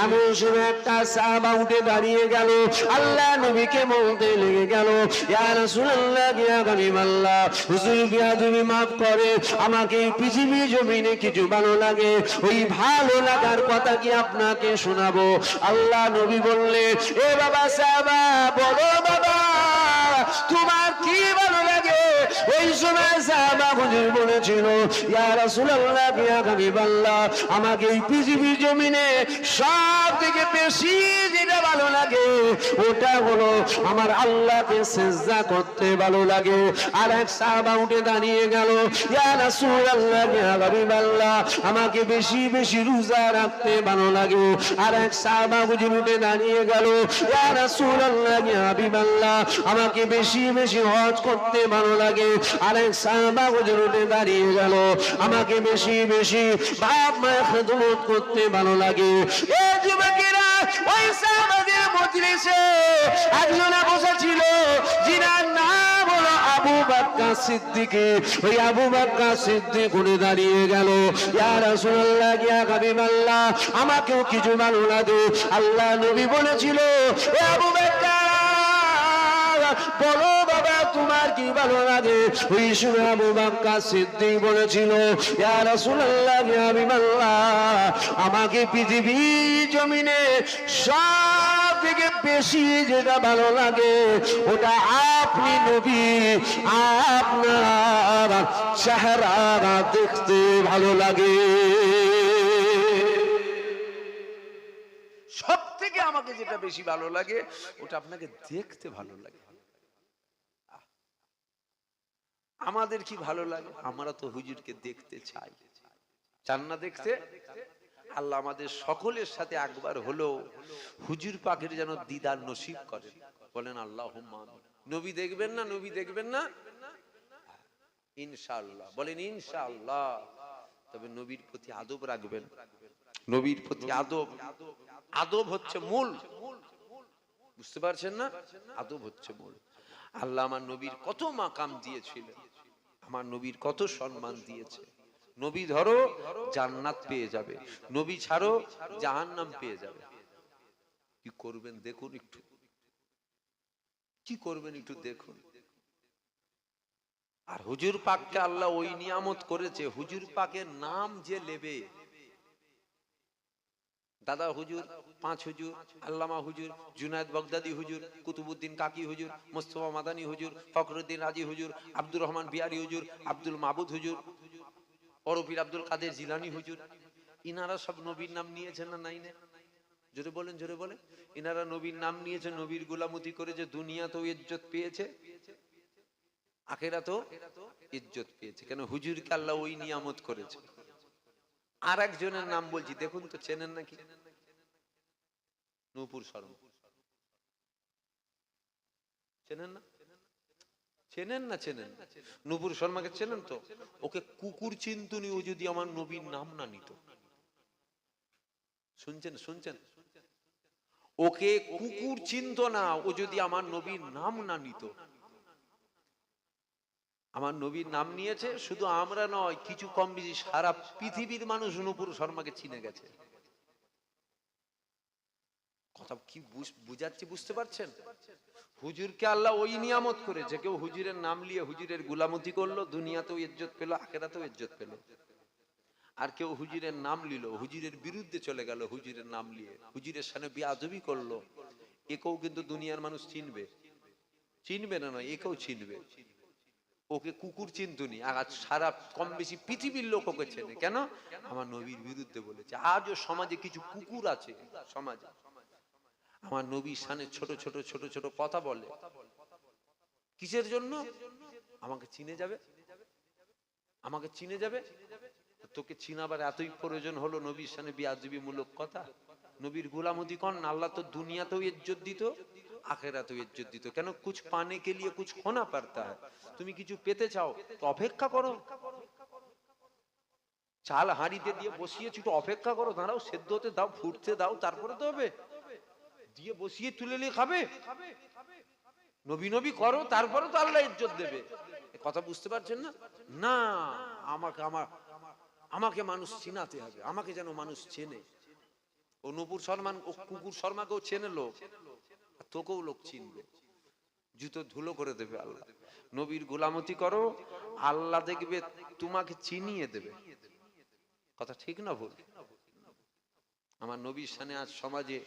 এমন সময় একটা সাহাবা উঠে দাঁড়িয়ে গেল, আল্লাহ নবীকে বলতে লেগে গেল, ইয়া রাসূলুল্লাহ, ইয়া হাবিবাল্লাহ, হুজুর বিয়াদবি মাফ করে, আমাকে পৃথিবী জমিনে কিছু ভালো লাগে, ওই ভালো লাগার কথা কি আপনাকে শোনাবো? আল্লাহ নবী বললেন, এ বাবা সাহাবা, বলো বাবা তোমার কি ভালো লাগে? ওই সময় সাহাবা হুজুর বলেছিল, ইয়া রাসূলুল্লাহ, ইয়া হাবিবাল্লাহ, আমাকে এই পৃথিবী জমিনে সব থেকে বেশি যেটা ভালো লাগে ওটা হলো আমার আল্লাহকে সিজদা করতে ভালো লাগে। আর এক সাহাবা উঠে দাঁড়িয়ে গেল, ইয়া রাসূলুল্লাহ, ইয়া হাবিবাল্লাহ, আমাকে বেশি বেশি রোজা রাখতে ভালো লাগে। আর এক সাহাবা হুজুর উঠে দাঁড়িয়ে গেল, ইয়া রাসূলুল্লাহ, ইয়া হাবিবাল্লাহ, আমাকে বেশি বেশি হজ করতে ভালো লাগে। আর এক সাহাবা হুজুর উঠে দাঁড়িয়ে গেল, আমাকে বেশি বেশি বাপ মায়ের খেদমত করতে ভালো লাগে। এই যুবকেরা ওই সাহাবাদের মজলিসে একজনে বসেছিল, যিনার নাম হলো আবু বকর সিদ্দিক। ওই আবু বকর সিদ্দিক উঠে দাঁড়িয়ে গেল, ইয়া রাসূলুল্লাহ, ইয়া হাবিবাল্লাহ, আমাকেও কিছু ভালো লাগে। আল্লাহ নবী বলেছিল, এ আবু বকর, বলো বাবা তোমার কি ভালো লাগে? ওই সময় আবু বকর সিদ্দিক বলেছিল, ইয়া রাসূলুল্লাহ, ইয়া হাবিবাল্লাহ, আমাকে পৃথিবী জমিনে সব থেকে বেশি যেটা ভালো লাগে ওটা আপনি নবী, আপনার চেহারা দেখতে ভালো লাগে। সব থেকে আমাকে যেটা বেশি ভালো লাগে ওটা আপনাকে দেখতে ভালো লাগে। আমাদের কি ভালো লাগে? আমরা তো হুজুরকে দেখতে চাই, চান না দেখতে? আল্লাহ আমাদের সকলের সাথে একবার হলো হুজুর পাকের যেন দিদার নসিব করেন, বলেন আল্লাহুম্মা আমিন। নবী দেখবেন না? নবী দেখবেন না? ইনশাআল্লাহ, বলেন ইনশাআল্লাহ। তবে নবীর প্রতি আদব রাখবেন। নবীর প্রতি আদব, আদব হচ্ছে মূল, বুঝতে পারছেন না? আদব হচ্ছে মূল। আল্লাহ আমার নবীর কত মাকাম দিয়েছিলেন, আমার নবীর কত সম্মান দিয়েছে। নবী ধরো জান্নাত পেয়ে যাবে, নবী ছাড়ো জাহান্নাম পেয়ে যাবে। কি করবেন দেখুন একটু, কি করবেন একটু দেখুন। আর হুজুর পাককে আল্লাহ ওই নিয়ামত করেছে, হুজুর পাকের নাম যে নেবে, দাদা হুজুর, পাঁচ হুজুর, আল্লামা হুজুর, জুনায়েদ বাগদাদি হুজুর, কুতুবউদ্দিন কাকি হুজুর, মুস্তাফা মাদানী হুজুর, ফখরুদ্দিন রাজি হুজুর, আব্দুর রহমান বিহারী হুজুর, আব্দুল মাবুদ হুজুর, পরপীর আব্দুল কাদের জিলানী হুজুর, ইনারা সব নবীর নাম নিয়েছেন না নাই? জোরে বলেন, জোরে বলেন। ইনারা নবীর নাম নিয়েছে, নবীর গোলামতি করে, যে দুনিয়াতেও ইজ্জত পেয়েছে, আখিরাতেও ইজ্জত পেয়েছে। কেন? হুজুরকে আল্লাহ ওই নিয়ামত করেছে। আর একজনের নাম বলছি, দেখুন তো, চেনেন নাকি? নূপুর শর্মা, চেনেন না? চেনেন না? চেনেন? নূপুর শর্মাকে চেনেন তো? ওকে কুকুর চিন্তুনি, ও যদি আমার নবীর নাম না নিত। শুনছেন? শুনছেন? ওকে কুকুর চিনত না, ও যদি আমার নবীর নাম না নিত। আমার নবীর নাম নিয়েছে, শুধু আমরা নয়, কিছু কম বেশি সারা পৃথিবীর মানুষ নূপুর শর্মাকে চিনে গেছে। কথা কি বুঝাচ্ছি, বুঝতে পারছেন? হুজুরকে আল্লাহ ওই নিয়ামত করেছে, কেউ হুজুরের নাম নিয়ে হুজুরের গোলামতি করলো, দুনিয়াতেও ইজ্জত পেল, আখিরাতেও ইজ্জত পেল। আর কেউ হুজুরের নাম নিল, হুজুরের বিরুদ্ধে চলে গেল, হুজুরের নাম নিয়ে হুজুরের সামনে বেয়াদবি করলো, একেও কিন্তু দুনিয়ার মানুষ চিনবে, চিনবে না নয়, একেও চিনবে। ওকে কুকুর চিন্তুনি, আর সারা কম বেশি পৃথিবীর লোক ওকে চেনে। কেন? আমার নবীর বিরুদ্ধে বলেছে। আজও সমাজে কিছু কুকুর আছে, সমাজে আমার নবীর সামনে ছোট ছোট ছোট ছোট কথা বলে। কিসের জন্য? আমাকে চিনে যাবে, আমাকে চিনে যাবে। তোকে চিনাবার এতই প্রয়োজন হলো নবীর সামনে বেয়াদবি মূলক কথা? নবীর গোলামতি কর না, আল্লাহ তো দুনিয়াতেও ইজ্জত দিত, আখিরাতেও ইজ্জত দিত। কেন? কুছ পানে কে লিয়ে কুছ খোনা পড়তা হ্যায়। তুমি কিছু পেতে চাও তো অপেক্ষা করো, চাল হাঁড়িতে দিয়ে বসিয়েছি, একটু অপেক্ষা করো, দাঁড়াও, সেদ্ধ হতে দাও, ফুটতে দাও, তারপরে তো হবে। দিয়ে বসিয়ে তুলে নিয়ে খাবে? নবী নবী করো, তারপরে তো আল্লাহ ইজ্জত দেবে। কথা বুঝতে পারছেন না? না, আমাকে মানুষ চিনাতে হবে, আমাকে যেন মানুষ চেনে। ও নূপুর শর্মা, ও কুকুর শর্মাকেও চেনে লোক, তোকেও লোক চিনবে, জুতো ধুলো করে দেবে আল্লাহ। নবীর গোলামতি করো, আল্লাহ দেখবে তোমাকে চিনিয়ে দেবে। কথা ঠিক না ভুল? আমার নবীর সামনে আজ সমাজে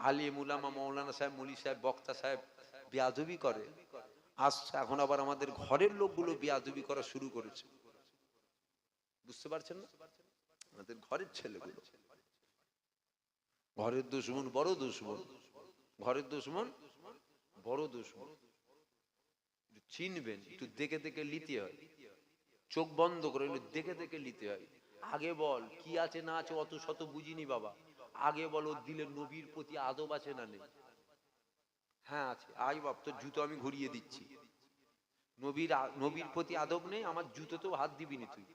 আলিম উলামা, মৌলানা সাহেব, মুলি সাহেব, বক্তা সাহেব বেয়াদবি করে। আজ এখন আবার আমাদের ঘরের লোকগুলো বেয়াদবি করা শুরু করেছে। বুঝতে পারছেন না? আমাদের ঘরের ছেলেগুলো ঘরের দুশমন, বড় দুশমন, ঘরের দুশমন বড় দুশমন। চিনবেন, একটু দেখে দেখে নিতে হয়, চোখ বন্ধ করে দেখে দেখে নিতে হয়। আগে বল কি আছে না আছে, অত শত বুঝিনি বাবা। আগে বলো দিলে নবীর প্রতি আদব আছে না নেই? হ্যাঁ আছে। আই বাপ, তোর জুতো আমি ঘুরিয়ে দিচ্ছি। নবীর প্রতি আদব নেই, আমার জুতোতেও হাত দিবি না তুই,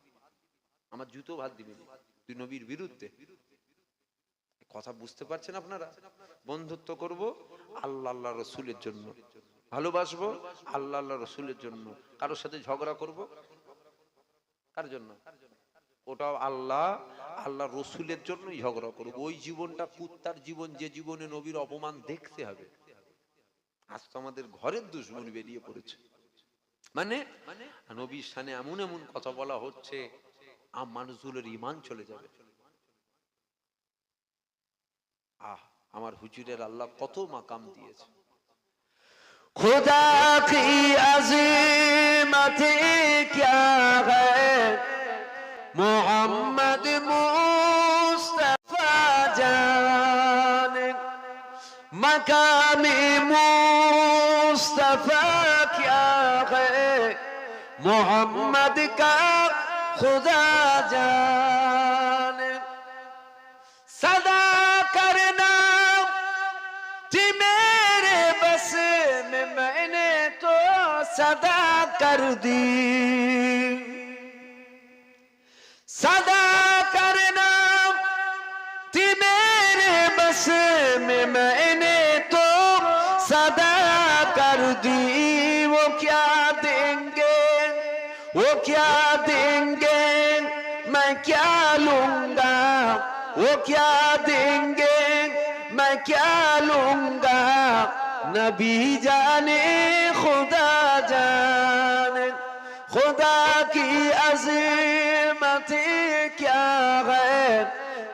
আমার জুতো হাত দিবি না তুই নবীর বিরুদ্ধে। কথা বুঝতে পারছেন আপনারা? বন্ধুত্ব করব আল্লাহ আল্লাহ রসুলের জন্য, ভালোবাসবো আল্লাহ আল্লাহ রসুলের জন্য। কারোর সাথে ঝগড়া করব কার জন্য? ওটাও আল্লাহ আল্লাহ রসুলের জন্যই ঝগড়া করবো। ওই জীবনটা কুত্তার জীবন, যে জীবনে নবীর অপমান দেখতে হবে। আজ তো আমাদের ঘরের দুশমন বেরিয়ে পড়েছে। মানে নবীর সামনে এমন এমন কথা বলা হচ্ছে, মানুষগুলোর ঈমান চলে যাবে। আমার হুজুরের আল্লাহ কত মাকাম দিয়েছে। खुदा की अज़ीमत क्या है, मोहम्मद मुस्तफा जान, मकाम मुस्तफा क्या है, मोहम्मद का खुदा जान। सदा करना थी मेरे बस में, मैंने तो सदा कर दी। सदा करना थी मेरे बस में, मैंने तो सदा कर दी। वो क्या देंगे, वो क्या देंगे, मैं क्या लूंगा, वो क्या देंगे, मैं क्या लूंगा। नबी जाने खुदा जाने, खुदा की अज़ीमत क्या है,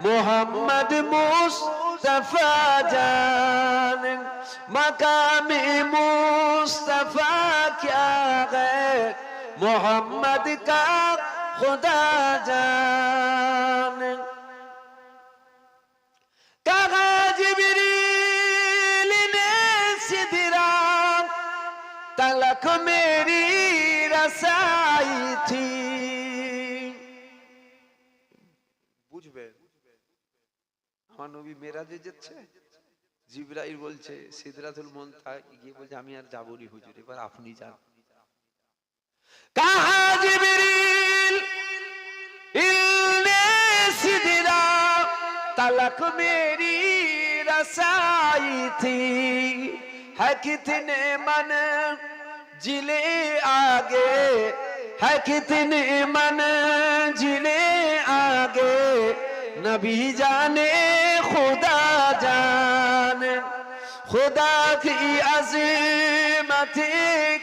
मोहम्मद मुस्तफा जाने, मकाम मुस्तफा क्या है, मोहम्मद का खुदा जाने। कहा जिब्रील ने सिदरा तलक मेरी रसाई थी। বুঝবেন, আমার নবী মেরাজে যাচ্ছে, জিবরাইল বলছে সিদরাতুল মুনতাহা গিয়ে বলছে আমি আর যাবো না হুজুর, এবার আপনি যান। कहा जिब्रील ने सिदरा तलक मेरी रसाई थी। है कितने मन जिले आगे, है कितने मन जिले आगे, नबी जाने खुदा जाने, खुदा की अज़ीमत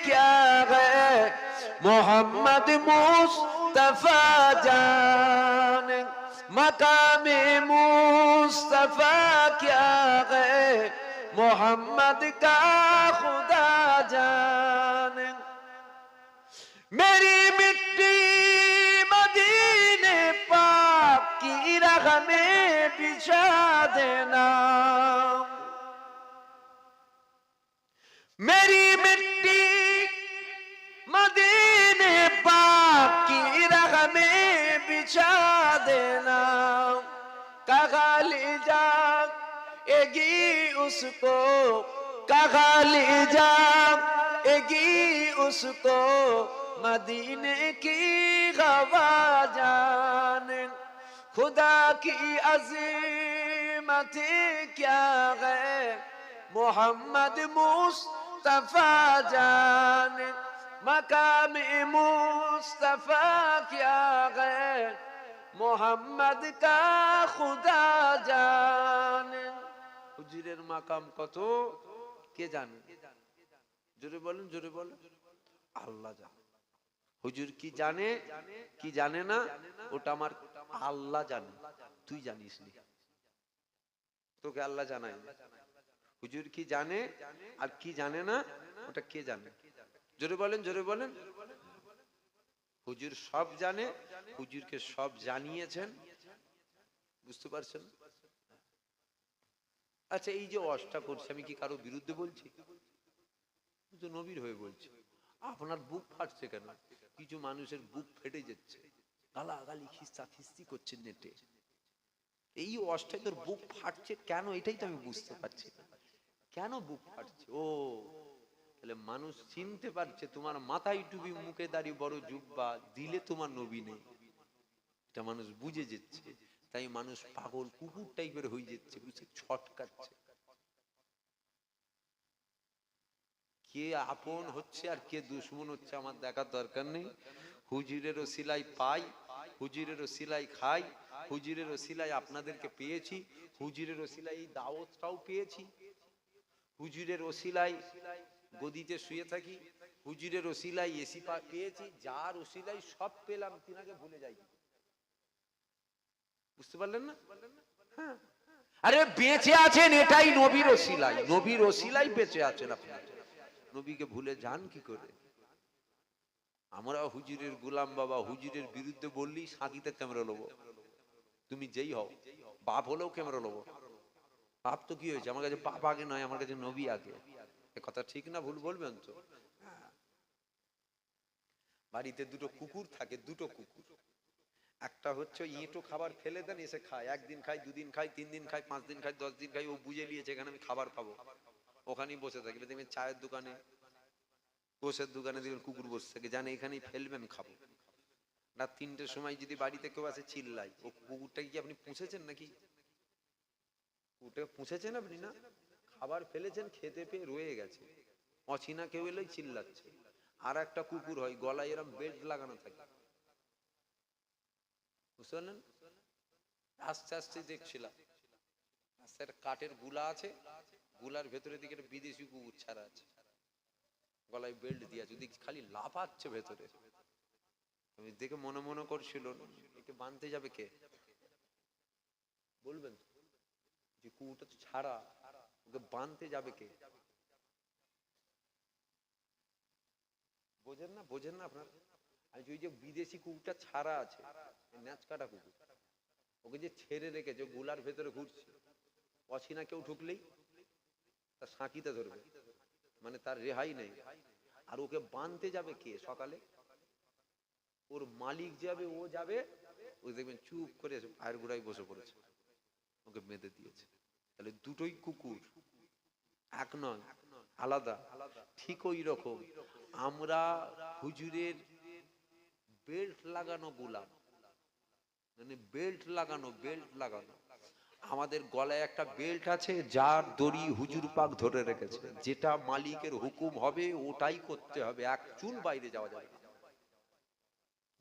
क्या है, मोहम्मद मुस्तफा जाने, मकाम मुस्तफा क्या है, मोहम्मद का खुदा जाने। मेरी मिट्टी मदीने पाक की राह में बिछा देना, मेरी मिट्टी मदीने पाक की राह में बिछा देना। कहा ले जाएगी उसको, कहा ले जाएगी उसको, मदीने की हवा जाने। खुदा की अज़ीमत क्या है, मोहम्मद मुस्तफा जाने मकाम मुस्तफा क्या है मोहम्मद का खुदा जाने হুজুরের মাকাম কত কে জানে জোরে বলেন জোরে বলেন আল্লাহ জানে হুজুর কি জানে কি জানে না ওটা আমার আল্লাহ জানে তুই জানিস না তোকে আল্লাহ জানায় হুজুর কি জানে আর কি জানে না ওটা কে জানে জোরে বলেন জোরে বলেন হুজুর সব জানে হুজুরকে সব জানিয়েছেন বুঝতে পারছেন আচ্ছা এই যে ওয়াজটা করছি আমি কি কারো বিরুদ্ধে বলছি তো নবীর হয়ে বলছি আপনার বুক ফাটছে কেন কিছু মানুষের বুক ফেটে যাচ্ছে গালাগালি খিস্তা খিস্তি করছে নেটে এই ওয়াজটাই তোর বুক ফাটছে কেন এটাই তো আমি বুঝতে পারছি কেন বুক ফাটছে ও তাহলে মানুষ চিনতে পারছে তোমার মাথায় টুপি মুখে দাঁড়িয়ে বড় জুব্বা দিলে তোমার নবী নেই এটা মানুষ বুঝে যাচ্ছে তাই মানুষ পাগল কুকুর টাইপের হয়ে যাচ্ছে বুঝছে ছটকাচ্ছে কে আপন হচ্ছে আর কে দুশমন হচ্ছে আমার দেখার দরকার নেই হুজুরের ওসিলাই পাই হুজুরের ওসিলাই খাই হুজুরের ওসিলাই আপনাদেরকে পেয়েছি হুজুরের ওসিলাই এই দাওয়াতটাও পেয়েছি হুজুরের ওসিলাই গদিতে শুয়ে থাকি হুজুরের ওসিলাই এসি পেয়েছি যার ওসিলাই সব পেলাম তিনাকে ভুলে যাই বুঝতে পারলেন না হ্যাঁ আরে বেঁচে আছেন এটাই নবীর ওসিলাই নবীর ওসিলাই বেঁচে আছেন আপনি নবীকে ভুলে যান কি করে আমরা হুজুরের গোলাম বাবা হুজুরের বিরুদ্ধে বললি সাকিতে ক্যামেরা লবো তুমি যেই হও বাপ হলেও ক্যামেরা লবো বাপ তো কি হয়েছে আমার কাছে বাপ আগে নয় আমার কাছে নবী আগে এ কথা ঠিক না ভুল বলবেন তো বাড়িতে দুটো কুকুর থাকে দুটো কুকুর একটা হচ্ছে ইঁটো খাবার ফেলে দেন এসে খায় একদিন খায় দুদিন খায় 3 দিন খায় 5 দিন খায় 10 দিন খায় ও বুঝে নিয়েছে এখানে আমি খাবার পাবো ওখানেই বসে থাকবে দেখবেন চায়ের দোকানে গোশের দোকানে দেখবেন কুকুর বসে থাকে জানে এখানেই ফেলবে আমি খাবো রাত 3টের সময় যদি বাড়িতে কেউ আসে চিল্লাই ও কুকুরটাকে কি আপনি পুষেছেন নাকি কুকুরটাকে পুষেছেন আপনি না খাবার ফেলেছেন খেতে পেয়ে রয়ে গেছে অচিনা কেউ এলেই চিল্লাচ্ছে আর একটা কুকুর হয় গলায় এরকম বেল্ট লাগানো থাকে বুঝতে পারলেন আস্তে আস্তে দেখছিলাম রাস্তার কাঠের গুলা আছে গুলার ভেতরে দিকে বিদেশি কুকুর ছাড়া আছে গলায় বেল্ট দিয়ে আছে ওদিকে খালি লাফাচ্ছে ভেতরে আমি দেখে মনে মনে করছিল একে বাঁধতে যাবে কে বলবেন যে কুকুরটা তো ছাড়া ওকে বাঁধতে যাবে কে বোঝেন না আপনার আর ওই যে বিদেশি কুকুরটা ছাড়া আছে ন্যাচ কাটা কুকুর ওকে যে ছেড়ে রেখেছে গুলার ভেতরে ঘুরছে অচিনা কেউ ঢুকলেই তার সাঁকিতে ধরবে মানে তার রেহাই নেই আর ওকে বাঁধতে যাবে কে সকালে ওর মালিক যাবে ও যাবে ওই দেখবেন চুপ করে পায়ের গোড়ায় বসে পড়েছে ওকে বেঁধে দিয়েছে তাহলে দুটোই কুকুর এক নয় আলাদা ঠিক ওই রকম আমরা হুজুরের বেল্ট লাগানো গোলাম মানে বেল্ট লাগানো আমাদের গলায় একটা বেল্ট আছে যার দড়ি হুজুর পাক ধরে রেখেছে যেটা মালিকের হুকুম হবে ওটাই করতে হবে এক চুল বাইরে যাওয়া যাবে না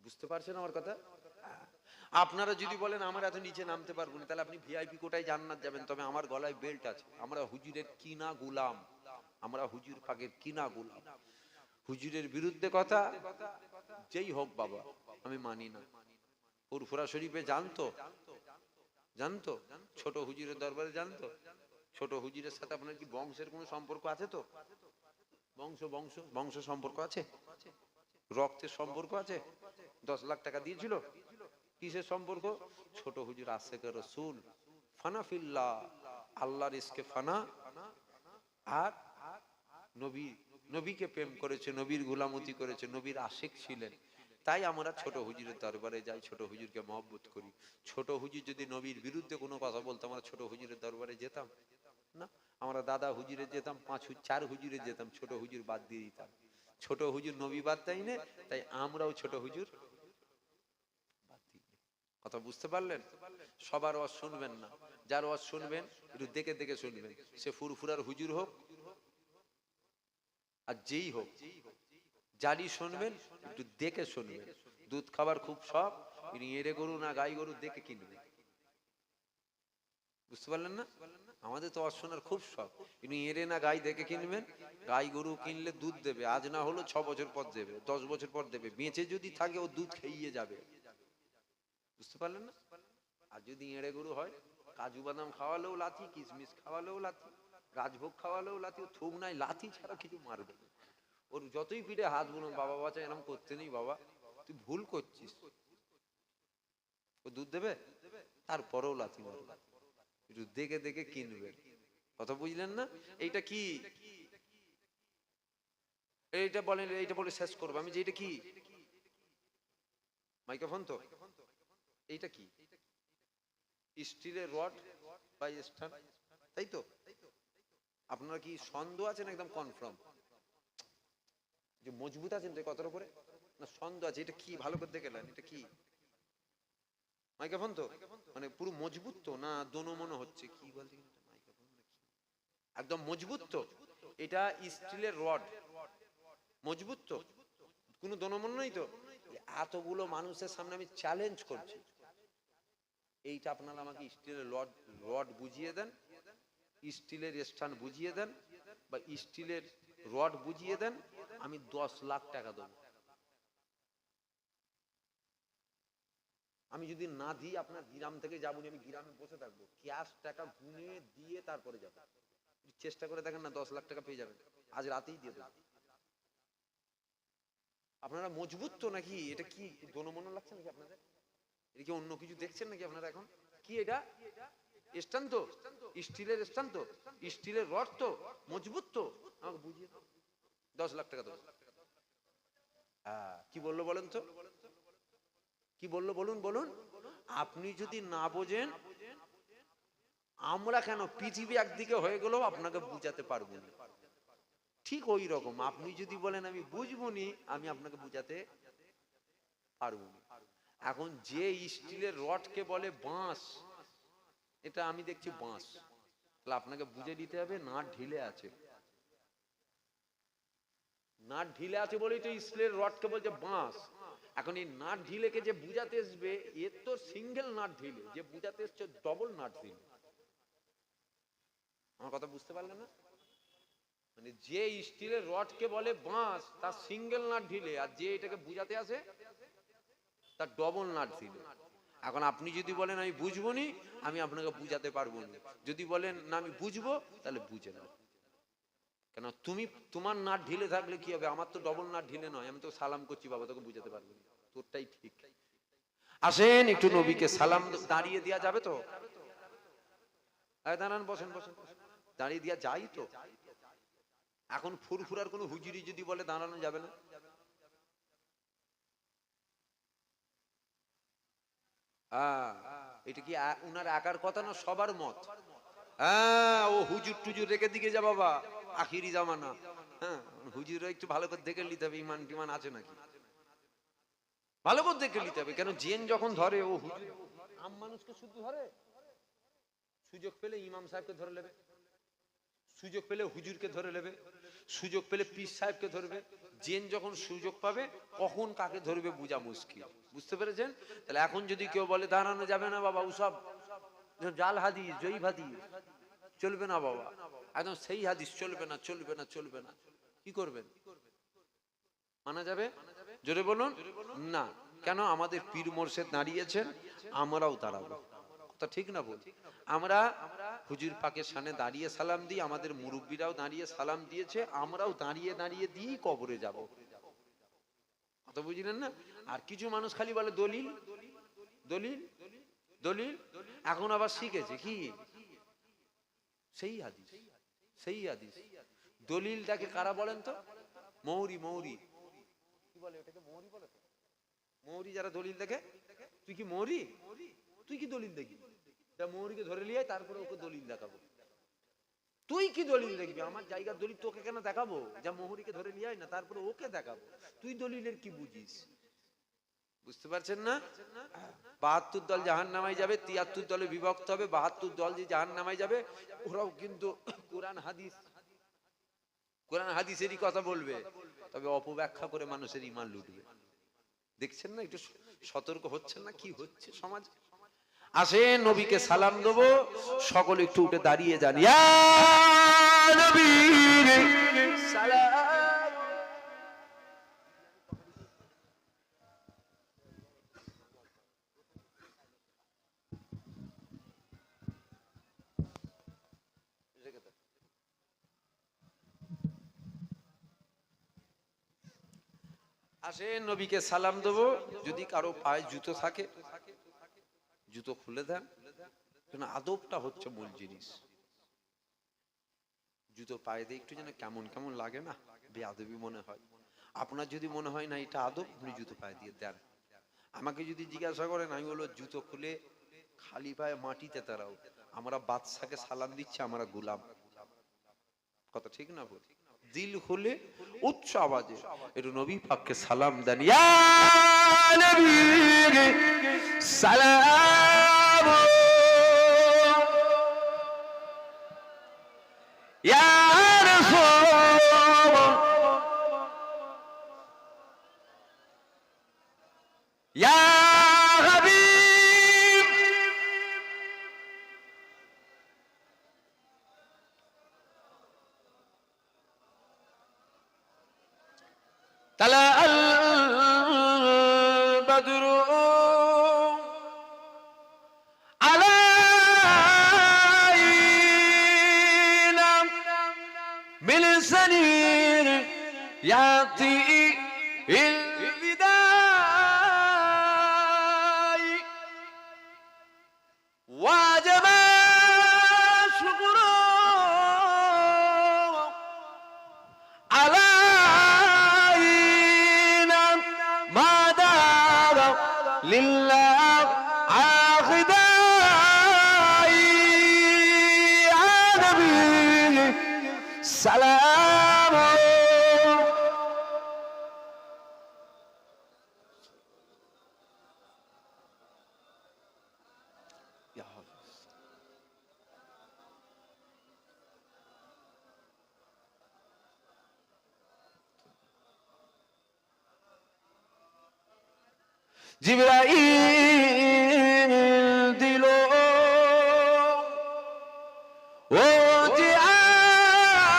বুঝতে পারছেন আমার কথা আপনারা যদি বলেন আমার এত নিচে নামতে পারবো না তাহলে আপনি ভিআইপি কোটায় জান্নাত যাবেন তবে আমার গলায় বেল্ট আছে আমরা হুজুরের কিনা গোলাম আমরা হুজুর পাকের কিনা গোলাম হুজুরের বিরুদ্ধে কথা যেই হোক বাবা আমি মানি না ফুরফুরা শরীফে জানতো ছোট হুজুরের দরবারে জানতো ছোট হুজুরের সাথে আপনার কি বংশের কোনো সম্পর্ক আছে তো বংশ সম্পর্ক আছে রক্তের সম্পর্ক আছে 10 লাখ টাকা দিয়েছিল কিসের সম্পর্ক ছোট হুজুর আশেকে রাসূল ফানা ফিল্লাহ আল্লাহর ইসকে ফানা আর নবীকে প্রেম করেছে নবীর গোলামতি করেছে নবীর আশিক ছিলেন তাই আমরা ছোট হুজুরের দরবারে যাই ছোট হুজুরকে মহব্বত করি ছোট হুজুর যদি নবীর বিরুদ্ধে কোনো কথা বলতো আমরা ছোট হুজুরের দরবারে যেতাম না আমরা দাদা হুজুরে যেতাম 4 হুজুরে যেতাম ছোট হুজুর বাদ দিয়ে দিতাম ছোট হুজুর নবী বাদ দেয় না তাই আমরাও ছোট হুজুর বাদ দিই কথা বুঝতে পারলেন সবার ওয়াজ শুনবেন না যার ওয়াজ শুনবেন একটু দেখে দেখে শুনবেন, সে ফুরফুরার হুজুর হোক আর যেই হোক, যারই শুনবেন একটু দেখে শুনবেন। দুধ খাবার খুব শখ, এড়ে গরু না গাই গরু দেখে কিনবেন। বুঝতে পারলেন না? আমাদের তো ওয়াজ শোনার খুব শখ, কিন্তু এড়ে না গাই দেখে কিনবেন। গাই গরু কিনলে দুধ দেবে, আজ না হলো 6 বছর পর দেবে, 10 বছর পর দেবে, বেঁচে যদি থাকে ও দুধ খেয়ে যাবে। বুঝতে পারলেন না? আর যদি এড়ে গরু হয়, কাজু বাদাম খাওয়ালেও লাথি, কিশমিশ খাওয়ালেও লাথি, রাজভোগ খাওয়ালেও লাথি, ও থুব নাই, লাথি ছাড়া কিছু মারবে না। ওর যতই পিঠে হাত বুনো, বাবা বাচ্চা এরকম করতে নেই, বাবা তুই ভুল করছিস, ও দুধ দেবে, তারপরেও লাথি মারবে। একটু দেখে দেখে কিনবেন। কথা বুঝলেন না? এইটা কি, এইটা বলেন, এইটা বলে শেষ করবো আমি, যে এটা কি মাইক্রোফোন তো, এইটা কি স্টিলের রড বা স্ট্যান্ড, তাই তো? আপনারা কি সন্দেহ আছেন একদম কনফার্ম যে মজবুত আছেন তো কতটা করে, না সন্দেহ আছে? এটা কি ভালো করে দেখে নেন, এটা কি মাইক্রোফোন তো, মানে পুরো মজবুত তো, না দোনো মনে হচ্ছে কি বলছে, একদম মজবুত তো? এটা স্টিলের রড, মজবুত তো, কোনো দোনো মনে নেই তো? এতগুলো মানুষের সামনে আমি চ্যালেঞ্জ করছি, এইটা আপনারা আমাকে স্টিলের রড বুঝিয়ে দেন, স্টিলের স্ট্যান্ড বুঝিয়ে দেন, বা স্টিলের রড বুঝিয়ে দেন, আমি 10 লাখ টাকা দেবো। আমি যদি না দিই, আপনার গ্রাম থেকে যাবো, আমি গ্রামে বসে থাকবো, ক্যাশ টাকা গুনে দিয়ে তারপরে যাবো। চেষ্টা করে দেখেন না, 10 লাখ টাকা পেয়ে যাবেন, আজ রাতেই দিয়ে দেবো। আপনারা মজবুত তো নাকি? এটা কি দোনো লাগছে নাকি আপনাদের? এটা কি অন্য কিছু দেখছেন নাকি আপনারা এখন? কি এটা স্ট্যান্ড তো, স্টিলের স্ট্যান্ড তো, স্টিলের রড তো, মজবুত তো, আমাকে বুঝিয়ে 10 লাখ টাকা দেবো। হ্যাঁ, কি বললো বলেন তো, কি বললো বলুন বলুন। আপনি যদি না বোঝেন, আমরা কেন, পৃথিবী একদিকে হয়ে গেলেও আপনাকে বুঝাতে পারবো না। ঠিক ওই রকম আপনি যদি বলেন আমি বুঝবো নি, আমি আপনাকে বুঝাতে পারবো না। এখন যে স্টিলের রডকে বলে বাঁশ, এটা আমি দেখছি বাঁশ, তাহলে আপনাকে বুঝে দিতে হবে নাট ঢিলে আছে, নাট ঢিলে আছে বলেই তো স্টিলের রডকে বলছে বাঁশ। এখন এই নাট ঢিলেকে যে বুঝাতে আসবে, এর তো সিঙ্গেল নাট ঢিলে, যে বুঝাতে এসছে ডবল নাট ঢিলে। আমার কথা বুঝতে পারলেন না? মানে যে স্টিলের রডকে বলে বাঁশ, তার সিঙ্গেল নাট ঢিলে, আর যে এটাকে বুঝাতে আসে তার ডবল নাট ঢিলে। এখন আপনি যদি বলেন আমি বুঝবো নি, আমি আপনাকে বুঝাতে পারবো না। যদি বলেন না আমি বুঝবো, তাহলে বুঝে নাও। কেন তুমি, তোমার নাট ঢিলে থাকলে কি হবে, আমার তো ডবল নাট ঢিলে নয়, আমি তো সালাম করছি, বাবা তোকে বুঝাতে পারবো না, তোরটাই ঠিক। আসেন একটু নবীকে সালাম, দাঁড়িয়ে দেওয়া যাবে তো? দাঁড়ান, বসেন বসেন, দাঁড়িয়ে দেওয়া যাই তো? এখন ফুরফুরার কোনো হুজুরি যদি বলে দাঁড়ানো যাবে না, এটা কি উনার একার কথা না, সবার মত? হ্যাঁ, ও হুজুর টুজুর রেখে দিকে যা বাবা, আখিরি জামানা। হ্যাঁ, হুজুররা একটু ভালো করে দেখে নিতে হবে ইমান টিমান আছে নাকি, ভালো করে দেখে নিতে হবে। কেন জেন যখন ধরে, ও হুজুর আম মানুষকে শুধু ধরে, সুযোগ পেলে ইমাম সাহেবকে ধরে নেবে, সুযোগ পেলে হুজুরকে ধরে নেবে, সুযোগ পেলে পীর সাহেবকে ধরবে। জেন যখন সুযোগ পাবে, কখন কাকে ধরবে বোঝা মুশকিল। বুঝতে পেরেছেন? তাহলে এখন যদি কেউ বলে দাঁড়ানো যাবে না বাবা, ওসব জাল হাদিস, জয়ী হাদিস চলবে না বাবা, একদম সেই হাদিস চলবে না, চলবে না, চলবে না, কি করবেন? মানা যাবে? জোরে বলুন না। কেন? আমাদের পীর মোর্শেদ দাঁড়িয়েছেন, আমরাও দাঁড়াবো। কথা ঠিক না বল? আমরা হুজুর পাকের সামনে দাঁড়িয়ে সালাম দিই, আমাদের মুরব্বীরাও দাঁড়িয়ে সালাম দিয়েছে, আমরাও দাঁড়িয়ে দাঁড়িয়ে দিয়েই কবরে যাব। কথা বুঝলেন না? আর কিছু মানুষ খালি বলে দলিল দলিল দলিল, এখন আবার শিখেছে কি সেই হাদিস, সেই হাদিস। দলিলটাকে কারা বলেন তো? মৌরি, মৌরি কি বলে ওটাকে, মৌরি বলে তো। মৌরি যারা দলিল দেখে, তুই কি মৌরি, তুই কি দলিল দেখবি? যা মৌরিকে ধরে নিয়ে তারপরে ওকে দলিল দেখাবো। তুই কি দলিল দেখবি? আমার জায়গার দলিল তোকে কেন দেখাবো? যা মৌরিকে ধরে নিয়ে না তারপরে ওকে দেখাবো। তুই দলিলের কি বুঝিস? বুঝতে পারছেন না? 72 দল জাহান্নামে যাবে, 73 দলে বিভক্ত হবে। 72 দল যে জাহান্নামে যাবে ওরাও কিন্তু কোরআন হাদিসেরই কথা বলবে, তবে অপব্যাখ্যা করে মানুষের ঈমান লুটবে। দেখছেন না, একটু সতর্ক হচ্ছেন না কি হচ্ছে সমাজ? আসেন নবীকে সালাম দেবো, সকলে একটু উঠে দাঁড়িয়ে যান। ইয়া নবী সালাম। আসেন নবীকে সালাম দেবো। যদি কারো পায়ে জুতো থাকে জুতো খুলে দেন, কারণ আদবটা হচ্ছে মূল জিনিস। জুতো পায়ে দিয়ে একটু যেন কেমন কেমন লাগে না, বেয়াদবি মনে হয়। আপনার যদি মনে হয় না এটা আদব, আপনি জুতো পায়ে দিয়ে দেন। আমাকে যদি জিজ্ঞাসা করেন, আমি বলবো জুতো খুলে খালি পায়ে মাটিতে তারাও। আমরা বাদশাকে সালাম দিচ্ছি, আমরা গোলাম। কথা ঠিক না বল? দিল খুলে উচ্চ আওয়াজে একটু নবী পাককে সালাম দেন। ইয়া নবী সালাম, ইয়া রাসূল, ইয়া হাবিব, তালা আল বদরু আলাইনা মিন সানির ইয়াতি ইল বিদাই ওয়াজবা শুকরু আলাইনা মাদারা লিল্লাহ আখিদাই ইয়া নবী সালাম। ইয়া হাফেজ। জিবরাইল দিল ও যে আমার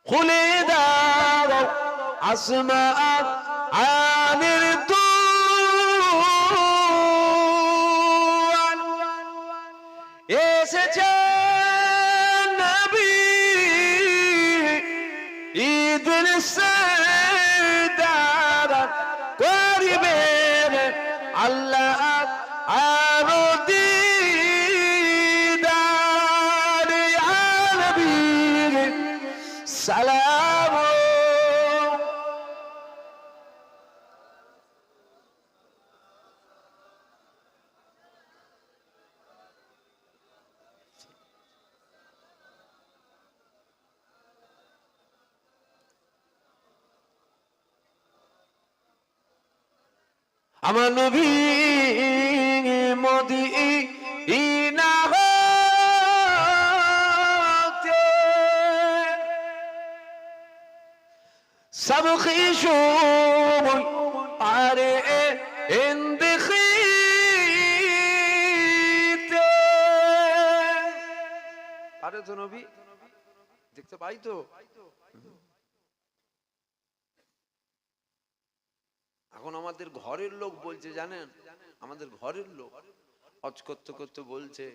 খুলে দাও আসমান আনের দুয়ার, এসেছে নবী ঈদের সরদার করিবেন আল্লাহ আরো দিদার। ইয়া নবী সালাম। আমার নবী মদিনা হতে সব খিশুম আরে ইন্দিখিতে পারে তো নবী, দেখতে পাই তো। এখন আমাদের ঘরের লোক বলছে, জানেন, আমাদের ঘরের লোক হজ করতে করতে বলছে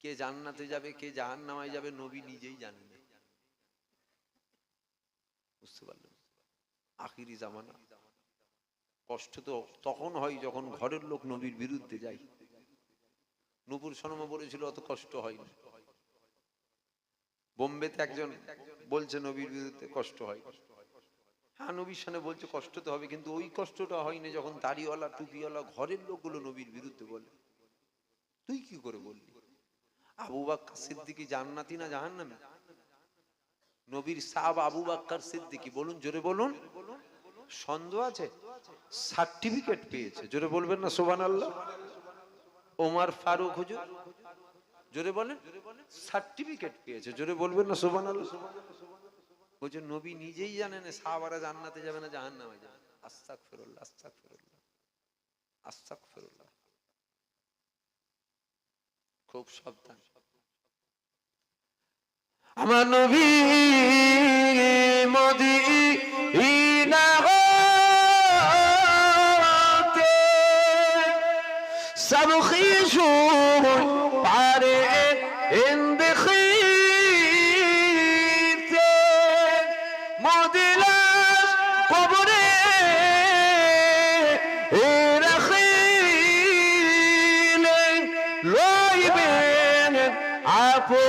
কে জান্নাতে যাবে কে জাহান্নামে যাবে নবী নিজেই জানেন না। বুঝতে পারলেন? আখিরি জামানা। কষ্ট তো তখন হয় যখন ঘরের লোক নবীর বিরুদ্ধে যায়। নূপুর শর্মা বলেছিল অত কষ্ট হয় না। বোম্বেতে একজন বলছে নবীর বিরুদ্ধে কষ্ট হয়। হ্যাঁ, নবীর সামনে বলছে কষ্ট তো হবে, কিন্তু ওই কষ্টটা হয়নি যখন দাড়িওয়ালা টুপিওয়ালা ঘরের লোকগুলো নবীর বিরুদ্ধে বলে। তুই কি করে বললি? আবু বকর সিদ্দিকী জান্নাতি না জাহান্নামী? নবীর সাহাবা আবু বকর সিদ্দিকী, বলুন জোরে বলুন, সন্দেহ আছে? সার্টিফিকেট পেয়েছে, জোরে বলবেন না সুবহানাল্লাহ। ওমর ফারুক হুজুর, জোরে বলেন, সার্টিফিকেট পেয়েছে, জোরে বলবেন না সুবহানাল্লাহ। বলছে নবী নিজেই জানেন সাহাবারা জান্নাতে যাবে না জাহান্নামে যাবে। আস্তাগফিরুল্লাহ, আস্তাগফিরুল্লাহ, আস্তাগফিরুল্লাহ। খুব সাবধান। আমার নবী মদিনা হতে সব খিশু পারে ইন্দিখিতে মদিনার কবরে রাখিলেন লইবেন আপো